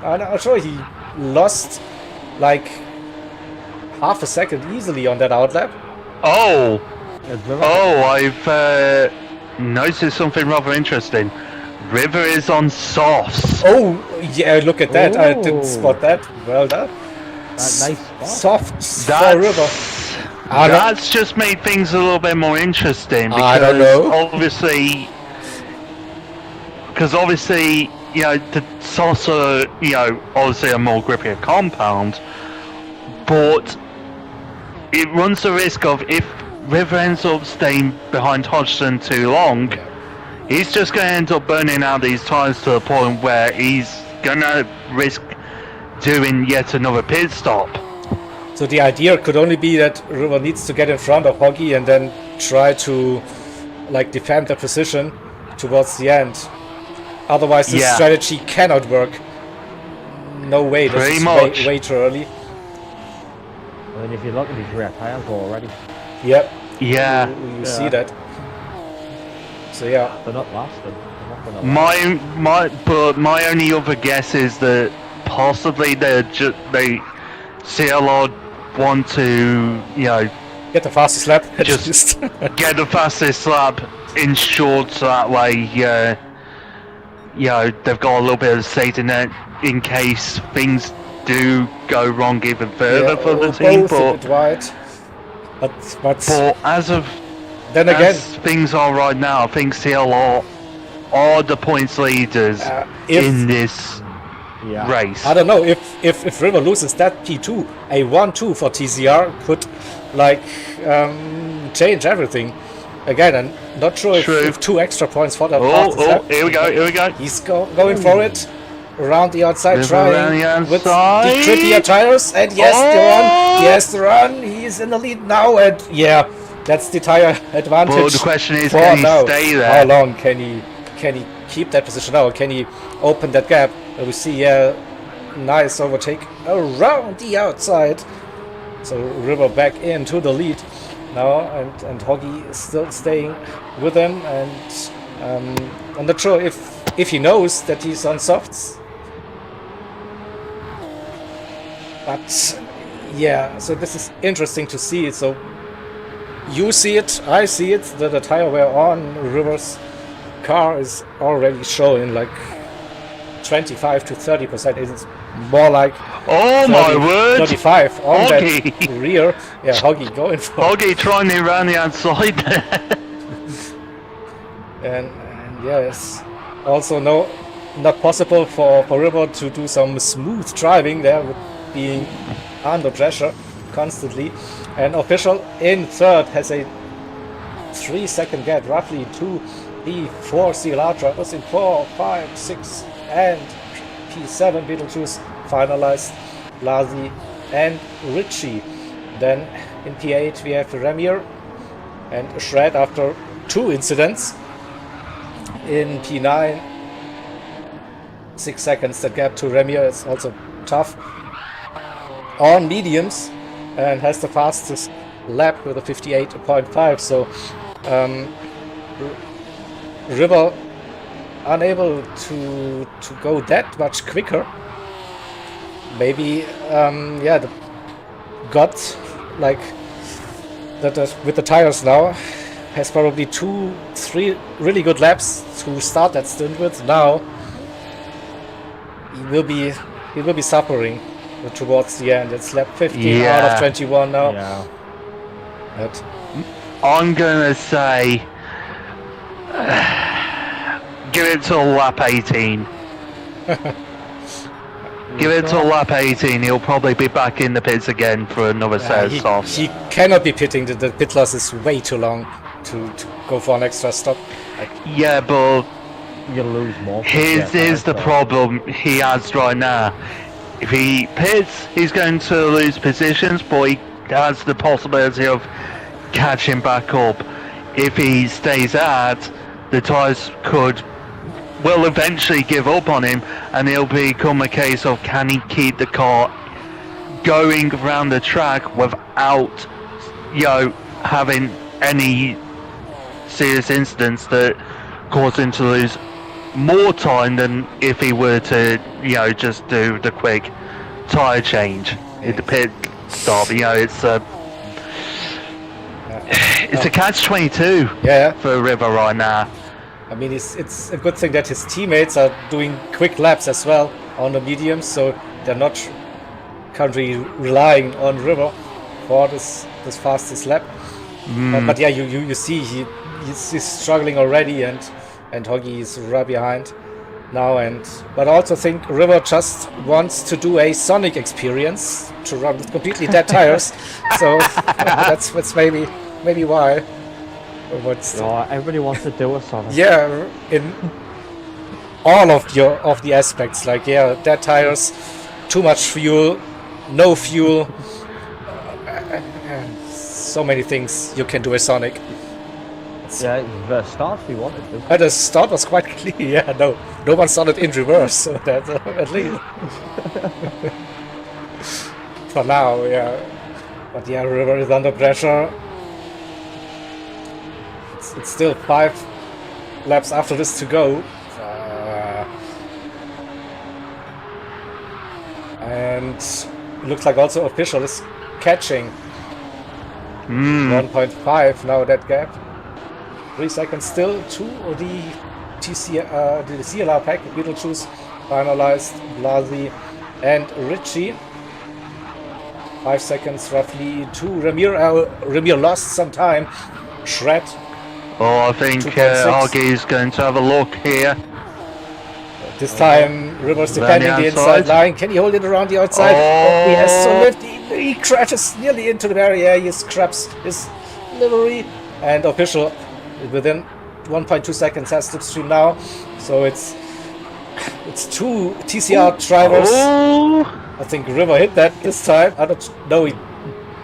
I'm not sure, he lost like half a second easily on that outlap. Oh, Oh, I've noticed something rather interesting. River is on softs. Oh, yeah, look at that. I didn't spot Ooh. that. Well done. Nice spot. Softs for River. I don't- That's just made things a little bit more interesting I don't because know. obviously, the softs are, obviously a more grippier compound, but it runs the risk of if River ends up staying behind Hodgson too long, he's just going to end up burning out these tires to the point where he's going to risk doing yet another pit stop. So the idea could only be that River needs to get in front of Hoggy and then try to defend the position towards the end. Otherwise, this strategy cannot work. No way. This is way too early. And then if you look at his rear tires already. Yep. Yeah. You see that. So yeah. They're not lasting. They're not gonna last. My only other guess is that possibly they CLR want to get the fastest lap. Just get the fastest lap in short, so that way they've got a little bit of safety net in case things do go wrong even further for the team. But as things are right now, I think CLR are the points leaders in this race. I don't know if River loses that P2, a 1-2 for TCR could change everything. Again, I'm not sure if 2 extra points for that. Here we go. He's going for it around the outside, trying with the trippier tires, and the run. He's in the lead now, and that's the tire advantage. Well, the question is, can he stay there? How long can he keep that position now? Can he open that gap? We see nice overtake around the outside. So River back into the lead now, and Hoggy is still staying with him, and I'm not sure if he knows that he's on softs. But so this is interesting to see. So you see it, I see it, that the tire wear on River's car is already showing 25 to 30%. It's more like 35 on Hoggy. that rear. Yeah, Hoggy going for Hoggy trying to run the outside there. and yes, also not possible for River to do some smooth driving there with being under pressure constantly. And official in third has a 3-second gap, roughly 2 P4 CLR drivers in 4, 5, 6 and P7 Beetlejuice finalized Lazi and Ritchie. Then in P8 we have Remier and Shred after 2 incidents. In P9 6 seconds, that gap to Remier is also tough on mediums, and has the fastest lap with a 58.5. So River unable to go that much quicker. Maybe the gut that with the tires now has probably 2-3 really good laps to start that stint with. Now he will be suffering towards the end. It's lap 15 out of 21 now. But I'm gonna say give it till lap 18. Give it till lap 18. He'll probably be back in the pits again for another set of softs. He cannot be pitting. The pit loss is way too long to go for an extra stop. Yeah, but you lose more. Here's the problem he has right now. If he pits, he's going to lose positions, but he has the possibility of catching back up. If he stays out, the tyres will eventually give up on him, and it'll become a case of can he keep the car going around the track without having any serious incidents that cause him to lose more time than if he were to just do the quick tyre It's a catch-22 Yeah. for River right now. I mean, it's a good thing that his teammates are doing quick laps as well on the mediums, so they're not currently relying on River for this fastest lap. But yeah, you see he's struggling already, and Hoggy is right behind now. But I also think River just wants to do a Sonic experience to run with completely dead tires. So that's maybe why. Everybody wants to do a Sonic. Yeah, in all of the aspects, like dead tires, too much fuel, no fuel, so many things you can do a Sonic. Yeah, the start we wanted to. The start was quite clear. Yeah, no one started in reverse, so that at least for now, yeah. But yeah, River is under pressure. It's still 5 laps after this to go. And it looks like also official is catching 1.5 now, that gap. 3 seconds still to the TCR, the CLR pack. Beetlejuice finalized, Blasi and Richie. 5 seconds roughly to Ramir. Ramir lost some time. Shred. Oh, I think Argy is going to have a look here. This time, River's defending the inside line. Can he hold it around the outside? Oh, he has to lift. He crashes nearly into the barrier. He scraps his livery. And official, within 1.2 seconds, has slipstream now. So it's 2 TCR drivers. I think River hit that this time. I don't know. He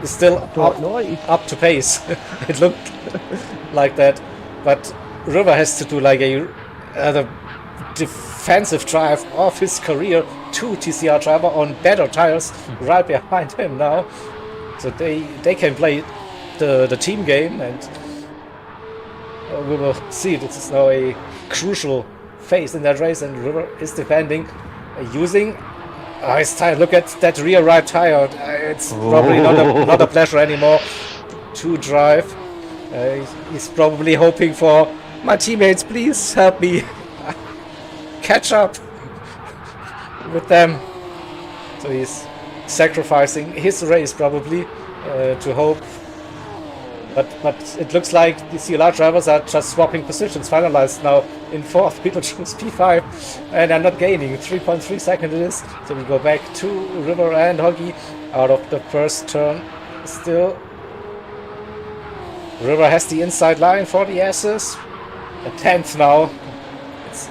is still up to pace. It looked like that. But River has to do like a defensive drive of his career. 2 TCR driver on better tires right behind him now. So they can play the team game, and we will see. This is now a crucial phase in that race, and River is defending using his tire. Look at that rear right tire. It's probably not a pleasure anymore to drive. He's probably hoping for, my teammates, please help me catch up with them. So he's sacrificing his race probably to hope. But it looks like the CLR drivers are just swapping positions. Finalized now in 4th, Beetlejuice P5, and are not gaining. 3.3 seconds it is. So we go back to River and Hoggy out of the first turn. Still, River has the inside line for the S's. A 10th now. It's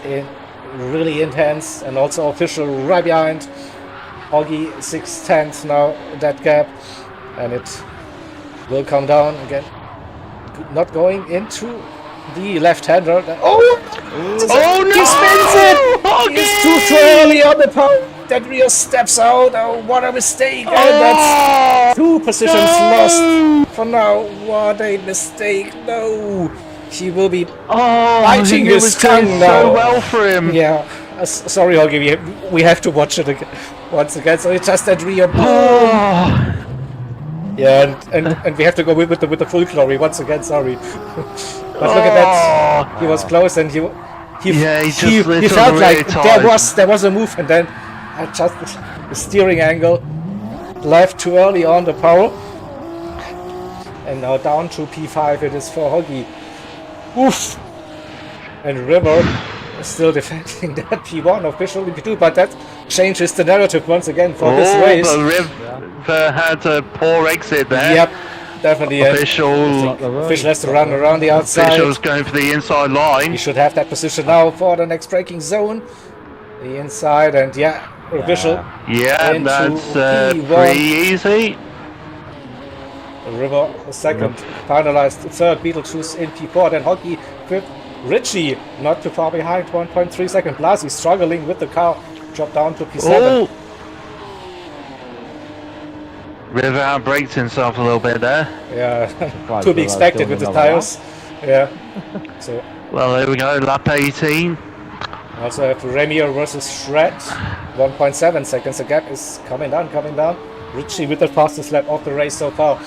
really intense, and also official right behind. Hoggy 6/10 now, that gap, and it will come down again. Not going into the left-hander. Oh no! He spins it! He's too early on the pole. That rear steps out. Oh, what a mistake! And that's 2 positions lost for now. What a mistake! No, he will be biting his tongue now. So well for him. Yeah. Sorry, Hoggy. We have to watch it again, once again. So it's just that rear. Boom. Yeah, and we have to go with the full glory once again. Sorry, but look at that. He was close, and he felt like there was a move, and then just the steering angle left too early on the pole, and now down to P5 it is for Hoggy. Oof! And River is still defending that P1 officially P2, but that changes the narrative once again for this race. River had a poor exit there. Yep, definitely. Official has to run around the outside. Official's going for the inside line. He should have that position now for the next braking zone. The inside, and official. Yeah, that's pretty easy. River the second, finalized the third. Beetlejuice in P4, then Hoggy fifth. Richie not too far behind, 1.3 seconds. Blasi struggling with the car, dropped down to P7. River outbraked himself a little bit there. Yeah, to be expected with the tires. Yeah. So. Well, there we go, lap 18. Also have Ramir versus Shred. 1.7 seconds. The gap is coming down. Richie with the fastest lap of the race so far.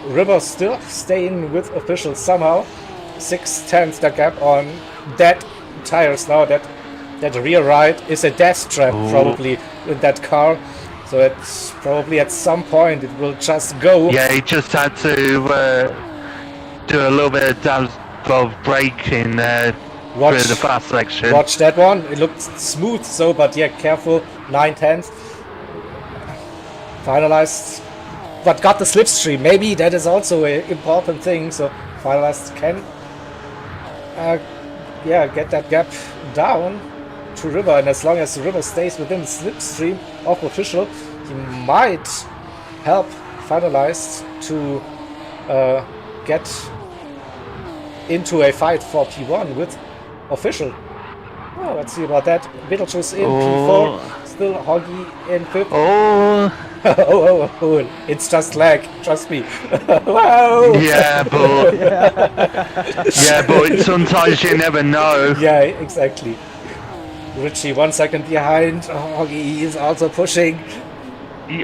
River still staying with officials somehow. 6/10 the gap on dead tires now. That rear right is a death trap probably in that car. So it's probably at some point it will just go. Yeah, he just had to do a little bit of braking there through the fast section. Watch that one. It looked smooth, so but yeah, careful. 9/10. Finalized, but got the slipstream. Maybe that is also an important thing. So finalized can, get that gap down to River, and as long as River stays within the slipstream of official, he might help finalized to get into a fight for P1 with official. Oh, let's see about that. Beetlejuice in P4, still Hoggy in 5th. Oh, it's just lag, trust me. Wow. Yeah, but sometimes you never know. Yeah, exactly. Richie 1 second behind. Hoggy is also pushing.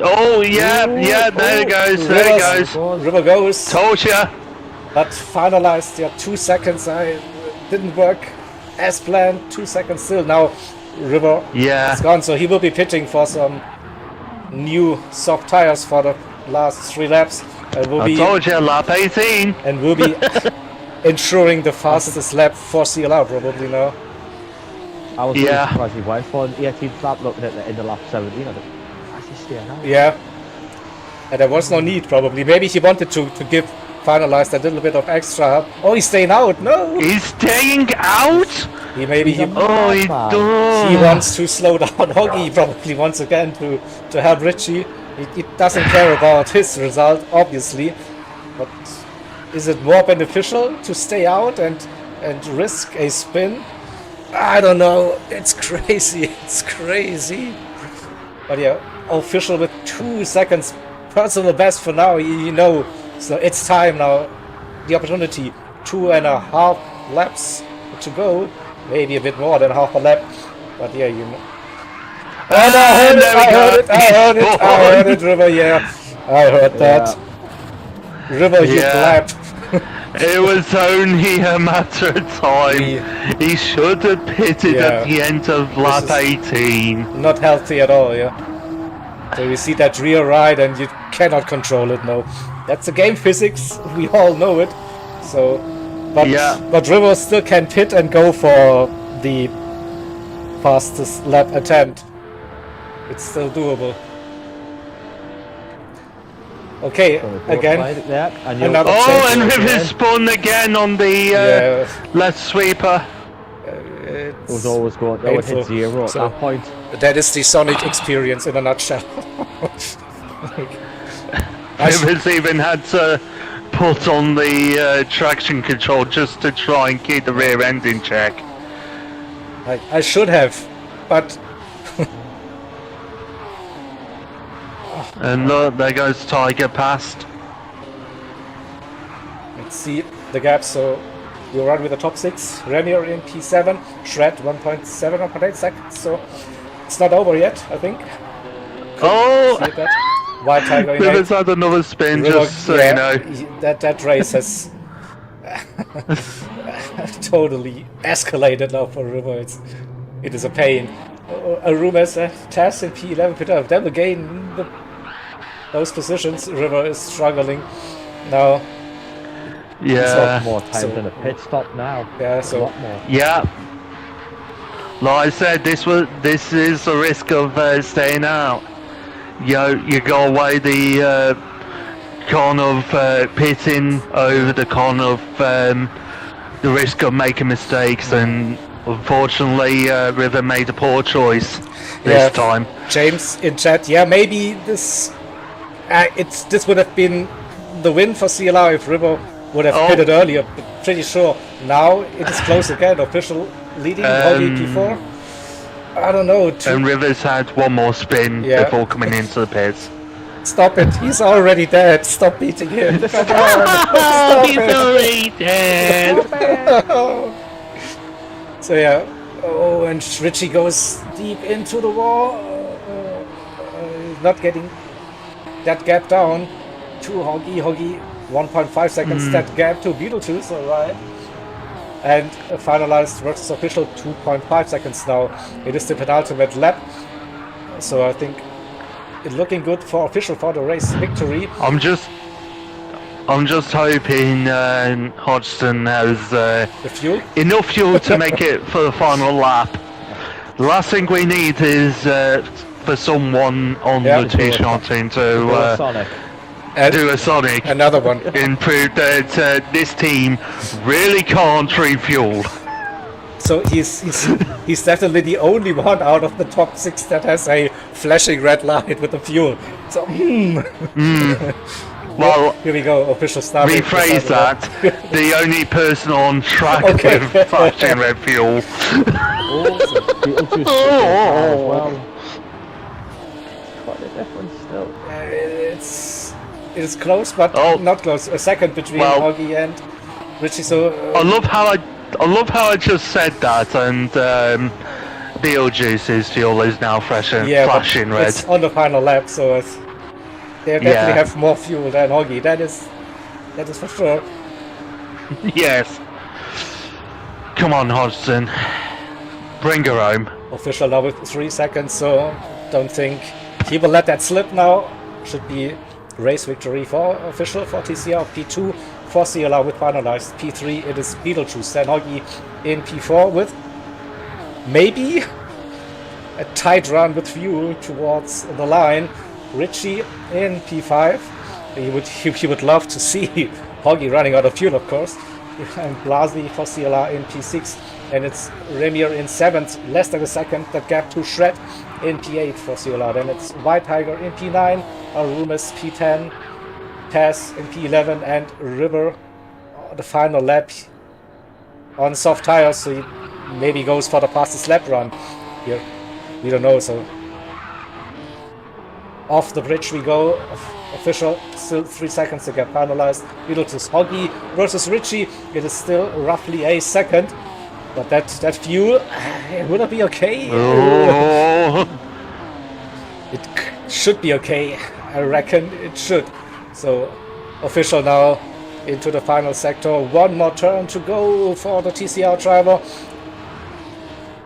Oh, yeah, there it goes, there it goes. River goes. Told ya. But finalized, 2 seconds. I didn't work as planned. 2 seconds still. Now River is gone, so he will be pitting for some new soft tires for the last 3 laps. I told you, lap 18. And will be ensuring the fastest lap for CLR probably now. I was really surprised he went for an 18th lap, looking at the end of lap 17. I thought, why is he staying out? Yeah. And there was no need probably. Maybe he wanted to give finalized a little bit of extra help. Oh, he's staying out. No. He's staying out? He wants to slow down Hoggy probably once again to help Richie. He doesn't care about his result, obviously. But is it more beneficial to stay out and risk a spin? I don't know. It's crazy. It's crazy. But yeah, official with 2 seconds personal best for now. So it's time now. The opportunity. 2.5 laps to go. Maybe a bit more than half a lap. But yeah, And I heard it, River, I heard that. River, you clap. It was only a matter of time. He should have pitted at the end of lap 18. Not healthy at all, So you see that rear right and you cannot control it, no. That's the game physics, we all know it. So, but River still can pit and go for the fastest lap attempt. It's still doable. Okay, again. And Rivers spun again on the left sweeper. It was always going to hit 0 at that point. That is the Sonic experience in a nutshell. Rivers even had to put on the traction control just to try and keep the rear end in check. I should have, but... And look, there goes Tiger past. Let's see the gap. So we run with the top 6. Renier in P7. Shred 1.7, 1.8 seconds. So it's not over yet, I think. White Tiger in Rivers had another spin, just so you know. That race has totally escalated now for River. It is a pain. A room as a test in P11, P12. Then again, those positions, River is struggling now. Yeah. More time than a pit stop now. Yeah, so. Yeah. Like I said, this is a risk of staying out. You go away the con of pitting over the con of the risk of making mistakes, and unfortunately River made a poor choice this time. James in chat, maybe this would have been the win for CLR if River would have pitted earlier, but pretty sure now it is close again. Official leading P4. I don't know. And Rivers had one more spin before coming into the pits. Stop it! He's already dead. Stop beating him. Come on! Stop He's already dead. So and Richie goes deep into the wall. Not getting that gap down. to Hoggy. Hoggy 1.5 seconds that gap to Beetlejuice, alright. And finalized versus official 2.5 seconds now. It is the penultimate lap. So I think it's looking good for official for the race victory. I'm just hoping Hodgson has The fuel? enough fuel to make it for the final lap. The last thing we need is for someone on Yeah. the T-shirt team to Sonic. And do a Sonic another one. and prove that this team really can't refuel. So he's definitely the only one out of the top 6 that has a flashing red light with the fuel. So Well, here we go, official start. rephrase that. The only person on track Okay. with flashing red fuel. Beetlejuice as well. Quite a difference still. It's close, but not close. A second between Hoggy and Richie. So I love how I just said that, and Beetlejuice's fuel is now flashing red. It's on the final lap, so they definitely have more fuel than Hoggy. That is for sure. Yes. Come on, Hodgson. Bring her home. Official now with 3 seconds, so don't think he will let that slip now. Should be race victory for official for TCR. P2 for CLR with finalized. P3 it is Beetlejuice, then Hoggy in P4 with maybe a tight run with fuel towards the line. Richie in P5. He would love to see Hoggy running out of fuel, of course. And Blasi for CLR in P6. And it's Remier in 7th, less than a second. That gap to Shred in P8 for CLR. Then it's White Tiger in P9, Arumas P10, Taz in P11, and River the final lap on soft tires. So he maybe goes for the fastest lap run here. We don't know. So off the bridge we go. Official, still 3 seconds to get finalized. Beetlejuice Hoggy versus Richie. It is still roughly a second. But that fuel, would it be okay? Oh. It should be okay. I reckon it should. So official now into the final sector. One more turn to go for the TCR driver.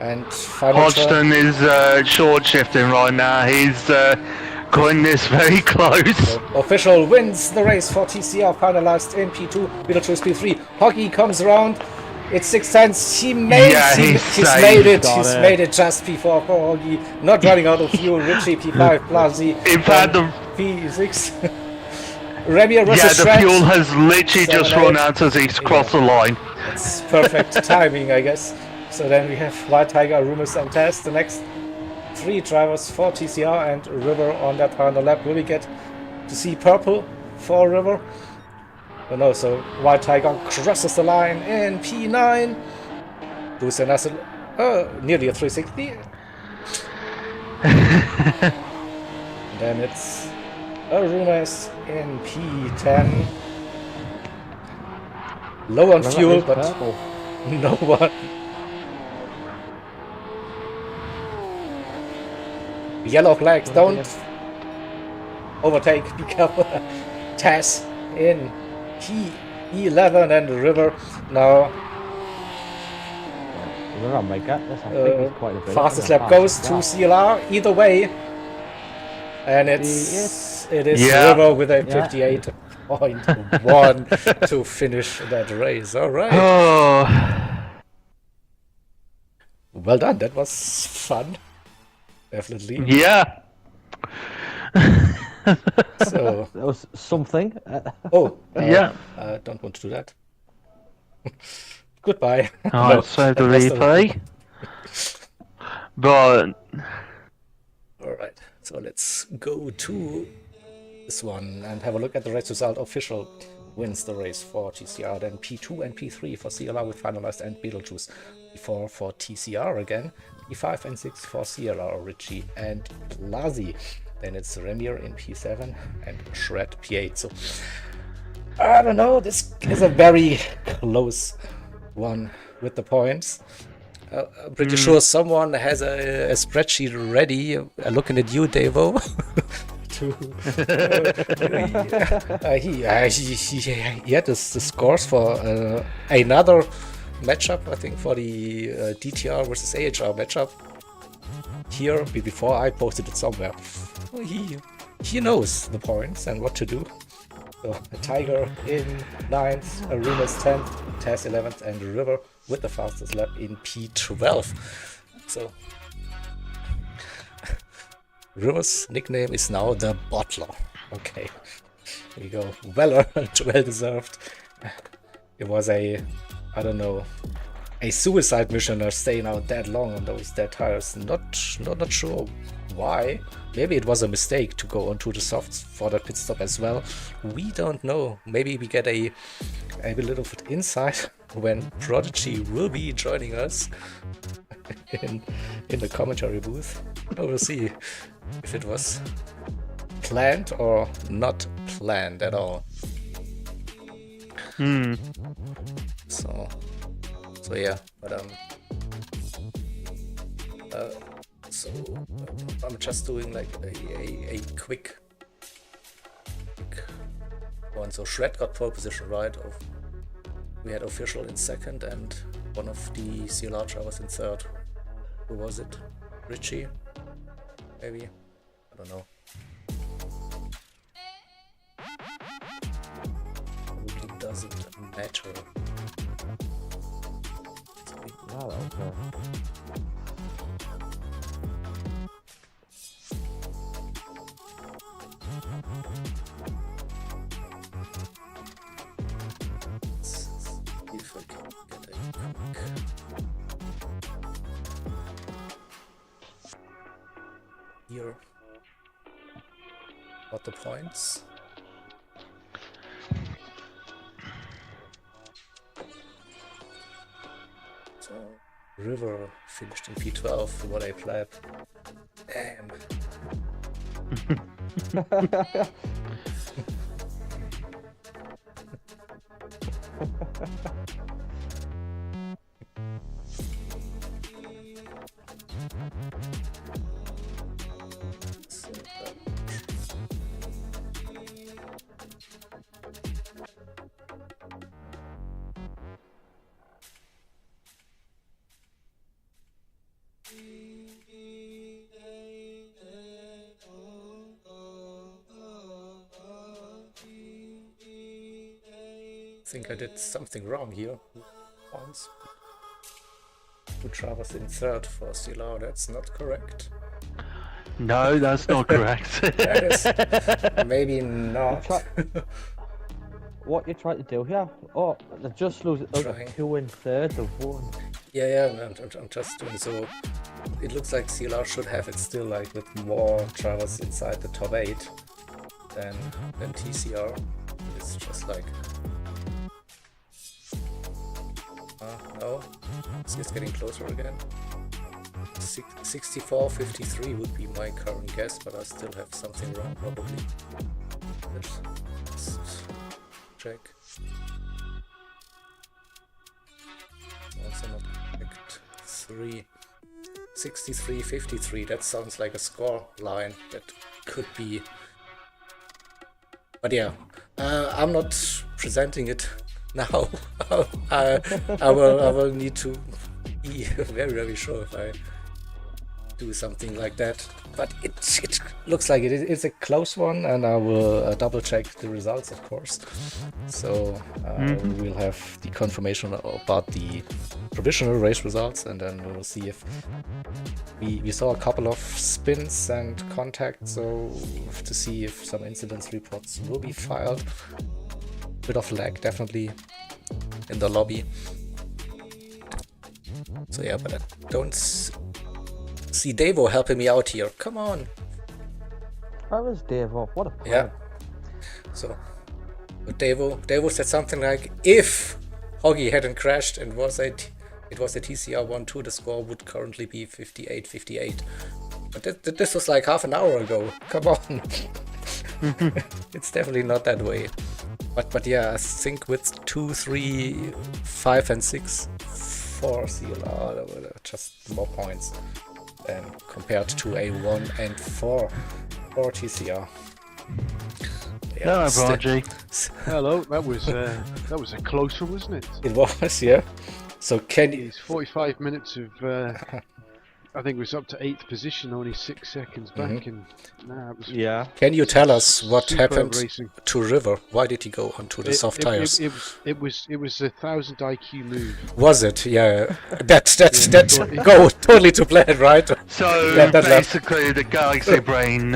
And final Hodgson is short shifting right now. He's going this very close. So official wins the race for TCR, finalized in P2, Beetlejuice P3. Hoggy comes around. It's 6 tenths. He made he's made it. He's made it just before for Hoggy. Not running out of fuel. Richie P5, Blasi In fact, the P6. Remier versus the Shred. fuel has literally just run out as he's crossed the line. It's perfect timing, I guess. So then we have White Tiger, Rumus, and Taz. The next 3 drivers for TCR and River on that final lap. Will we get to see purple for River? Oh no, so White Tiger crosses the line in P9. Boost and Acid, nearly a 360. Then it's Rumus in P10. Low on fuel, but no one. Yellow flags, don't overtake, be careful. Taz in P11 and River now. We're on my gut. I think he's quite a bit. Fastest lap goes to CLR either way. And it is River with a 58.1 to finish that race. Alright. Oh. Well done, that was fun. Definitely. Yeah. So That was something. Yeah. I don't want to do that. Goodbye. I'll save the replay. But Alright, so let's go to this one and have a look at the race result. Official wins the race for TCR, then P2 and P3 for CLR with finalized, and Beetlejuice P4 for TCR again, P5 and 6 for CLR, Richie and Blasi. Then it's Remier in P7 and Shred P8. So I don't know, this is a very close one with the points. I'm pretty sure someone has a spreadsheet ready. Looking at you, Davo. to. He had the scores for another matchup, I think, for the DTR versus AHR matchup. Here, before I posted it somewhere. He knows the points and what to do. So, a Tiger in 9th, a Rumus 10th, Taz 11th, and River with the fastest lap in P12. So, River's nickname is now the Bottler. Okay, here we go. Well deserved. It was I don't know, a suicide mission staying out that long on those dead tires. Not sure why. Maybe it was a mistake to go onto the softs for that pit stop as well. We don't know. Maybe we get a little bit insight when Prodigy will be joining us in the commentary booth. We'll see if it was planned or not planned at all. So yeah, but so I'm just doing like a quick one. So Shred got pole position, right? We had official in 2nd and one of the CLR drivers in 3rd. Who was it? Richie? Maybe? I don't know. Probably doesn't matter. Oh, okay. If I can get a quick here about the points. So River finished in P12, what a pleb. Damn. I think I did something wrong here. Once. Two drivers in 3rd for CLR, that's not correct. No, that's not correct. That is maybe not. What you trying to do here? Oh, they just lose it. Trying. 2 in 3rd of 1. Yeah, I'm just doing so. It looks like CLR should have it still, like with more drivers inside the top 8 than TCR. It's just like. No, it's getting closer again. 64-53 would be my current guess, but I still have something wrong probably. Let's check. Also not correct. 63-53, that sounds like a score line that could be. But yeah, I'm not presenting it now. I will need to be very, very sure if I do something like that. But it looks like it's a close one, and I will double check the results, of course. So we'll have the confirmation about the provisional race results, and then we'll see if we saw a couple of spins and contacts, so to see if some incidents reports will be filed. Bit of lag definitely in the lobby. So yeah, but I don't see Devo helping me out here. Come on. How is Devo? What a player. Yeah. So, but Devo said something like, if Hoggy hadn't crashed and it was a TCR 1-2, the score would currently be 58-58. But this was like half an hour ago. Come on. It's definitely not that way. But yeah, I think with 2, 3, 5 and 6 for CLR, there were just more points than compared to a 1 and 4. or TCR. Hello, sti- Prodigy. Hello, that was a close one, wasn't it? It was, yeah. So can you? He's 45 minutes of. I think it was up to 8th position, only 6 seconds back, and it was. Yeah. Can you tell us what superb happened racing. to River? Why did he go onto the soft tires? It was a 1000 IQ move. Was it? Yeah. That's go totally to plan, right? So Yeah, that left. basically, the Galaxy Brain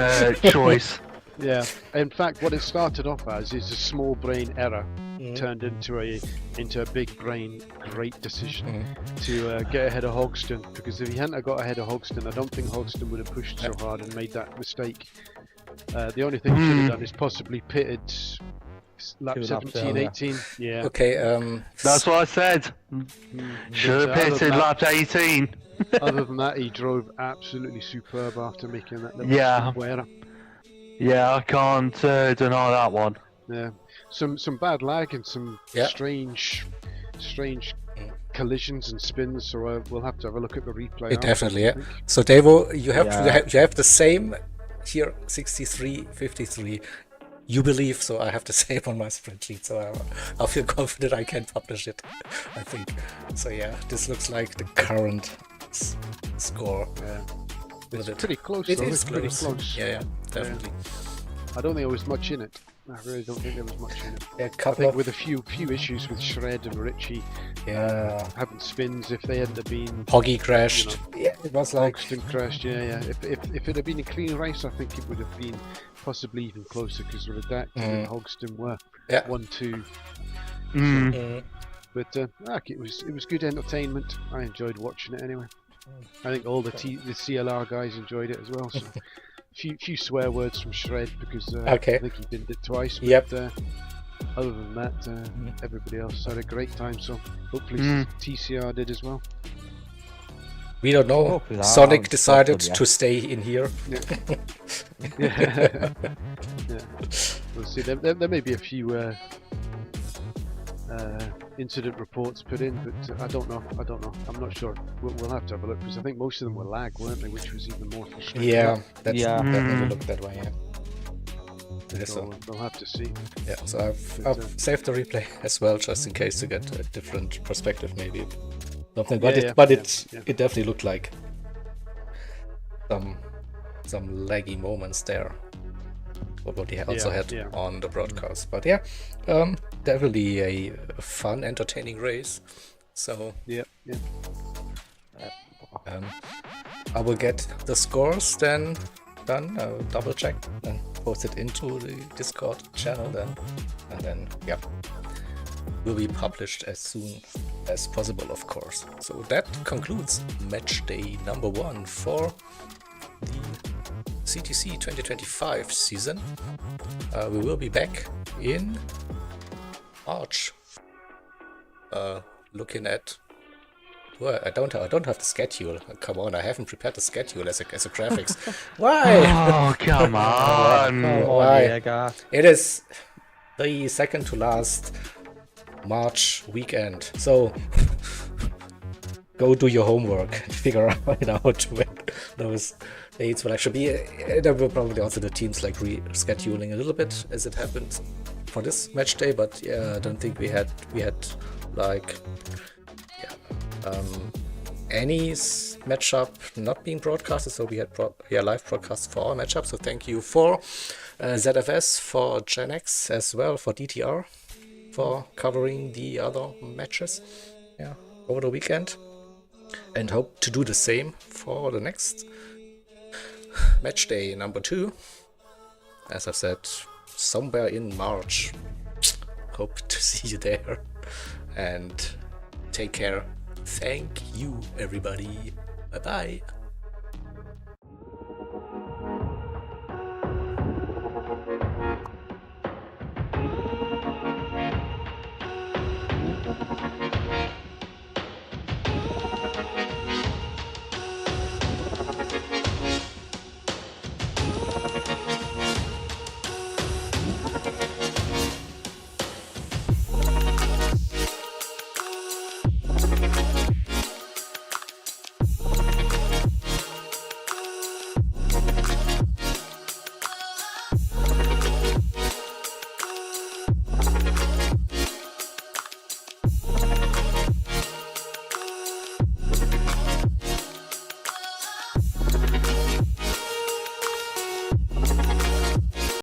choice. Yeah. In fact, what it started off as is a small brain error turned into a big brain great decision to get ahead of Hogston. Because if he hadn't have got ahead of Hogston, I don't think Hogston would have pushed so hard and made that mistake. The only thing he should have done is possibly pitted lap Two laps 17, earlier. 18. Yeah. Okay. That's what I said. Should have But, pitted lap 18. other than that, he drove absolutely superb after making that little Yeah. error. Yeah, I can't deny that one. Yeah, some bad lag and some Yeah. strange collisions and spins. So we'll have to have a look at the replay. Definitely, afterwards, yeah. I think. So Devo, you have Yeah. you have the same here, 63, 53. You believe, so I have the same on my spreadsheet. So I feel confident I can publish it. I think. So yeah, this looks like the current score. Yeah. With it. Pretty close. It though. is It's pretty close. close. Yeah, definitely. I don't think there was much in it. I really don't think there was much in it. Yeah, a I couple think of with a few issues with Shred and Richie having spins, if they hadn't have been Hoggy crashed. Yeah, it was like Hogston crashed, yeah. If it had been a clean race, I think it would have been possibly even closer because Redacted and Hogston were Yeah. 1-2. Mm. But it was good entertainment. I enjoyed watching it anyway. I think all the CLR guys enjoyed it as well. So few swear words from Shred because Okay. I think he did it twice. But, Yep. other than that, everybody else had a great time. So hopefully TCR did as well. we don't know. Hopefully that Sonic happens. decided Hopefully, yeah. to stay in here. Yeah. We'll see. There may be a few incident reports put in, but I don't know. I'm not sure. We'll have to have a look because I think most of them were lag, weren't they? Which was even more frustrating. Yeah, that never Mm. looked that way. Yeah. Yeah, So so, we'll have to see. yeah, so I've saved the replay as well, just in case to get a different perspective, maybe something. But it definitely looked like some laggy moments there. What he also had on the broadcast. But yeah, definitely a fun, entertaining race. So Yeah. I will get the scores then done, double check and post it into the Discord channel then, and then yeah, will be published as soon as possible, of course. So that concludes match day number 1 for the CTC 2025 season. We will be back in March. Looking at. Well, I don't have the schedule. Come on, I haven't prepared the schedule as a graphics. Why? Oh, come on. Why? Yeah, Garth. It is the second to last March weekend. So go do your homework and figure out when those dates will actually be. There will probably also the teams like rescheduling a little bit as it happened for this match day, but yeah, I don't think we had like any matchup not being broadcasted, so we had live broadcasts for our matchup. So thank you for ZFS, for Gen X as well, for DTR for covering the other matches over the weekend, and hope to do the same for the next match day number 2, as I said, somewhere in March. Hope to see you there, and take care. Thank you, everybody. Bye bye.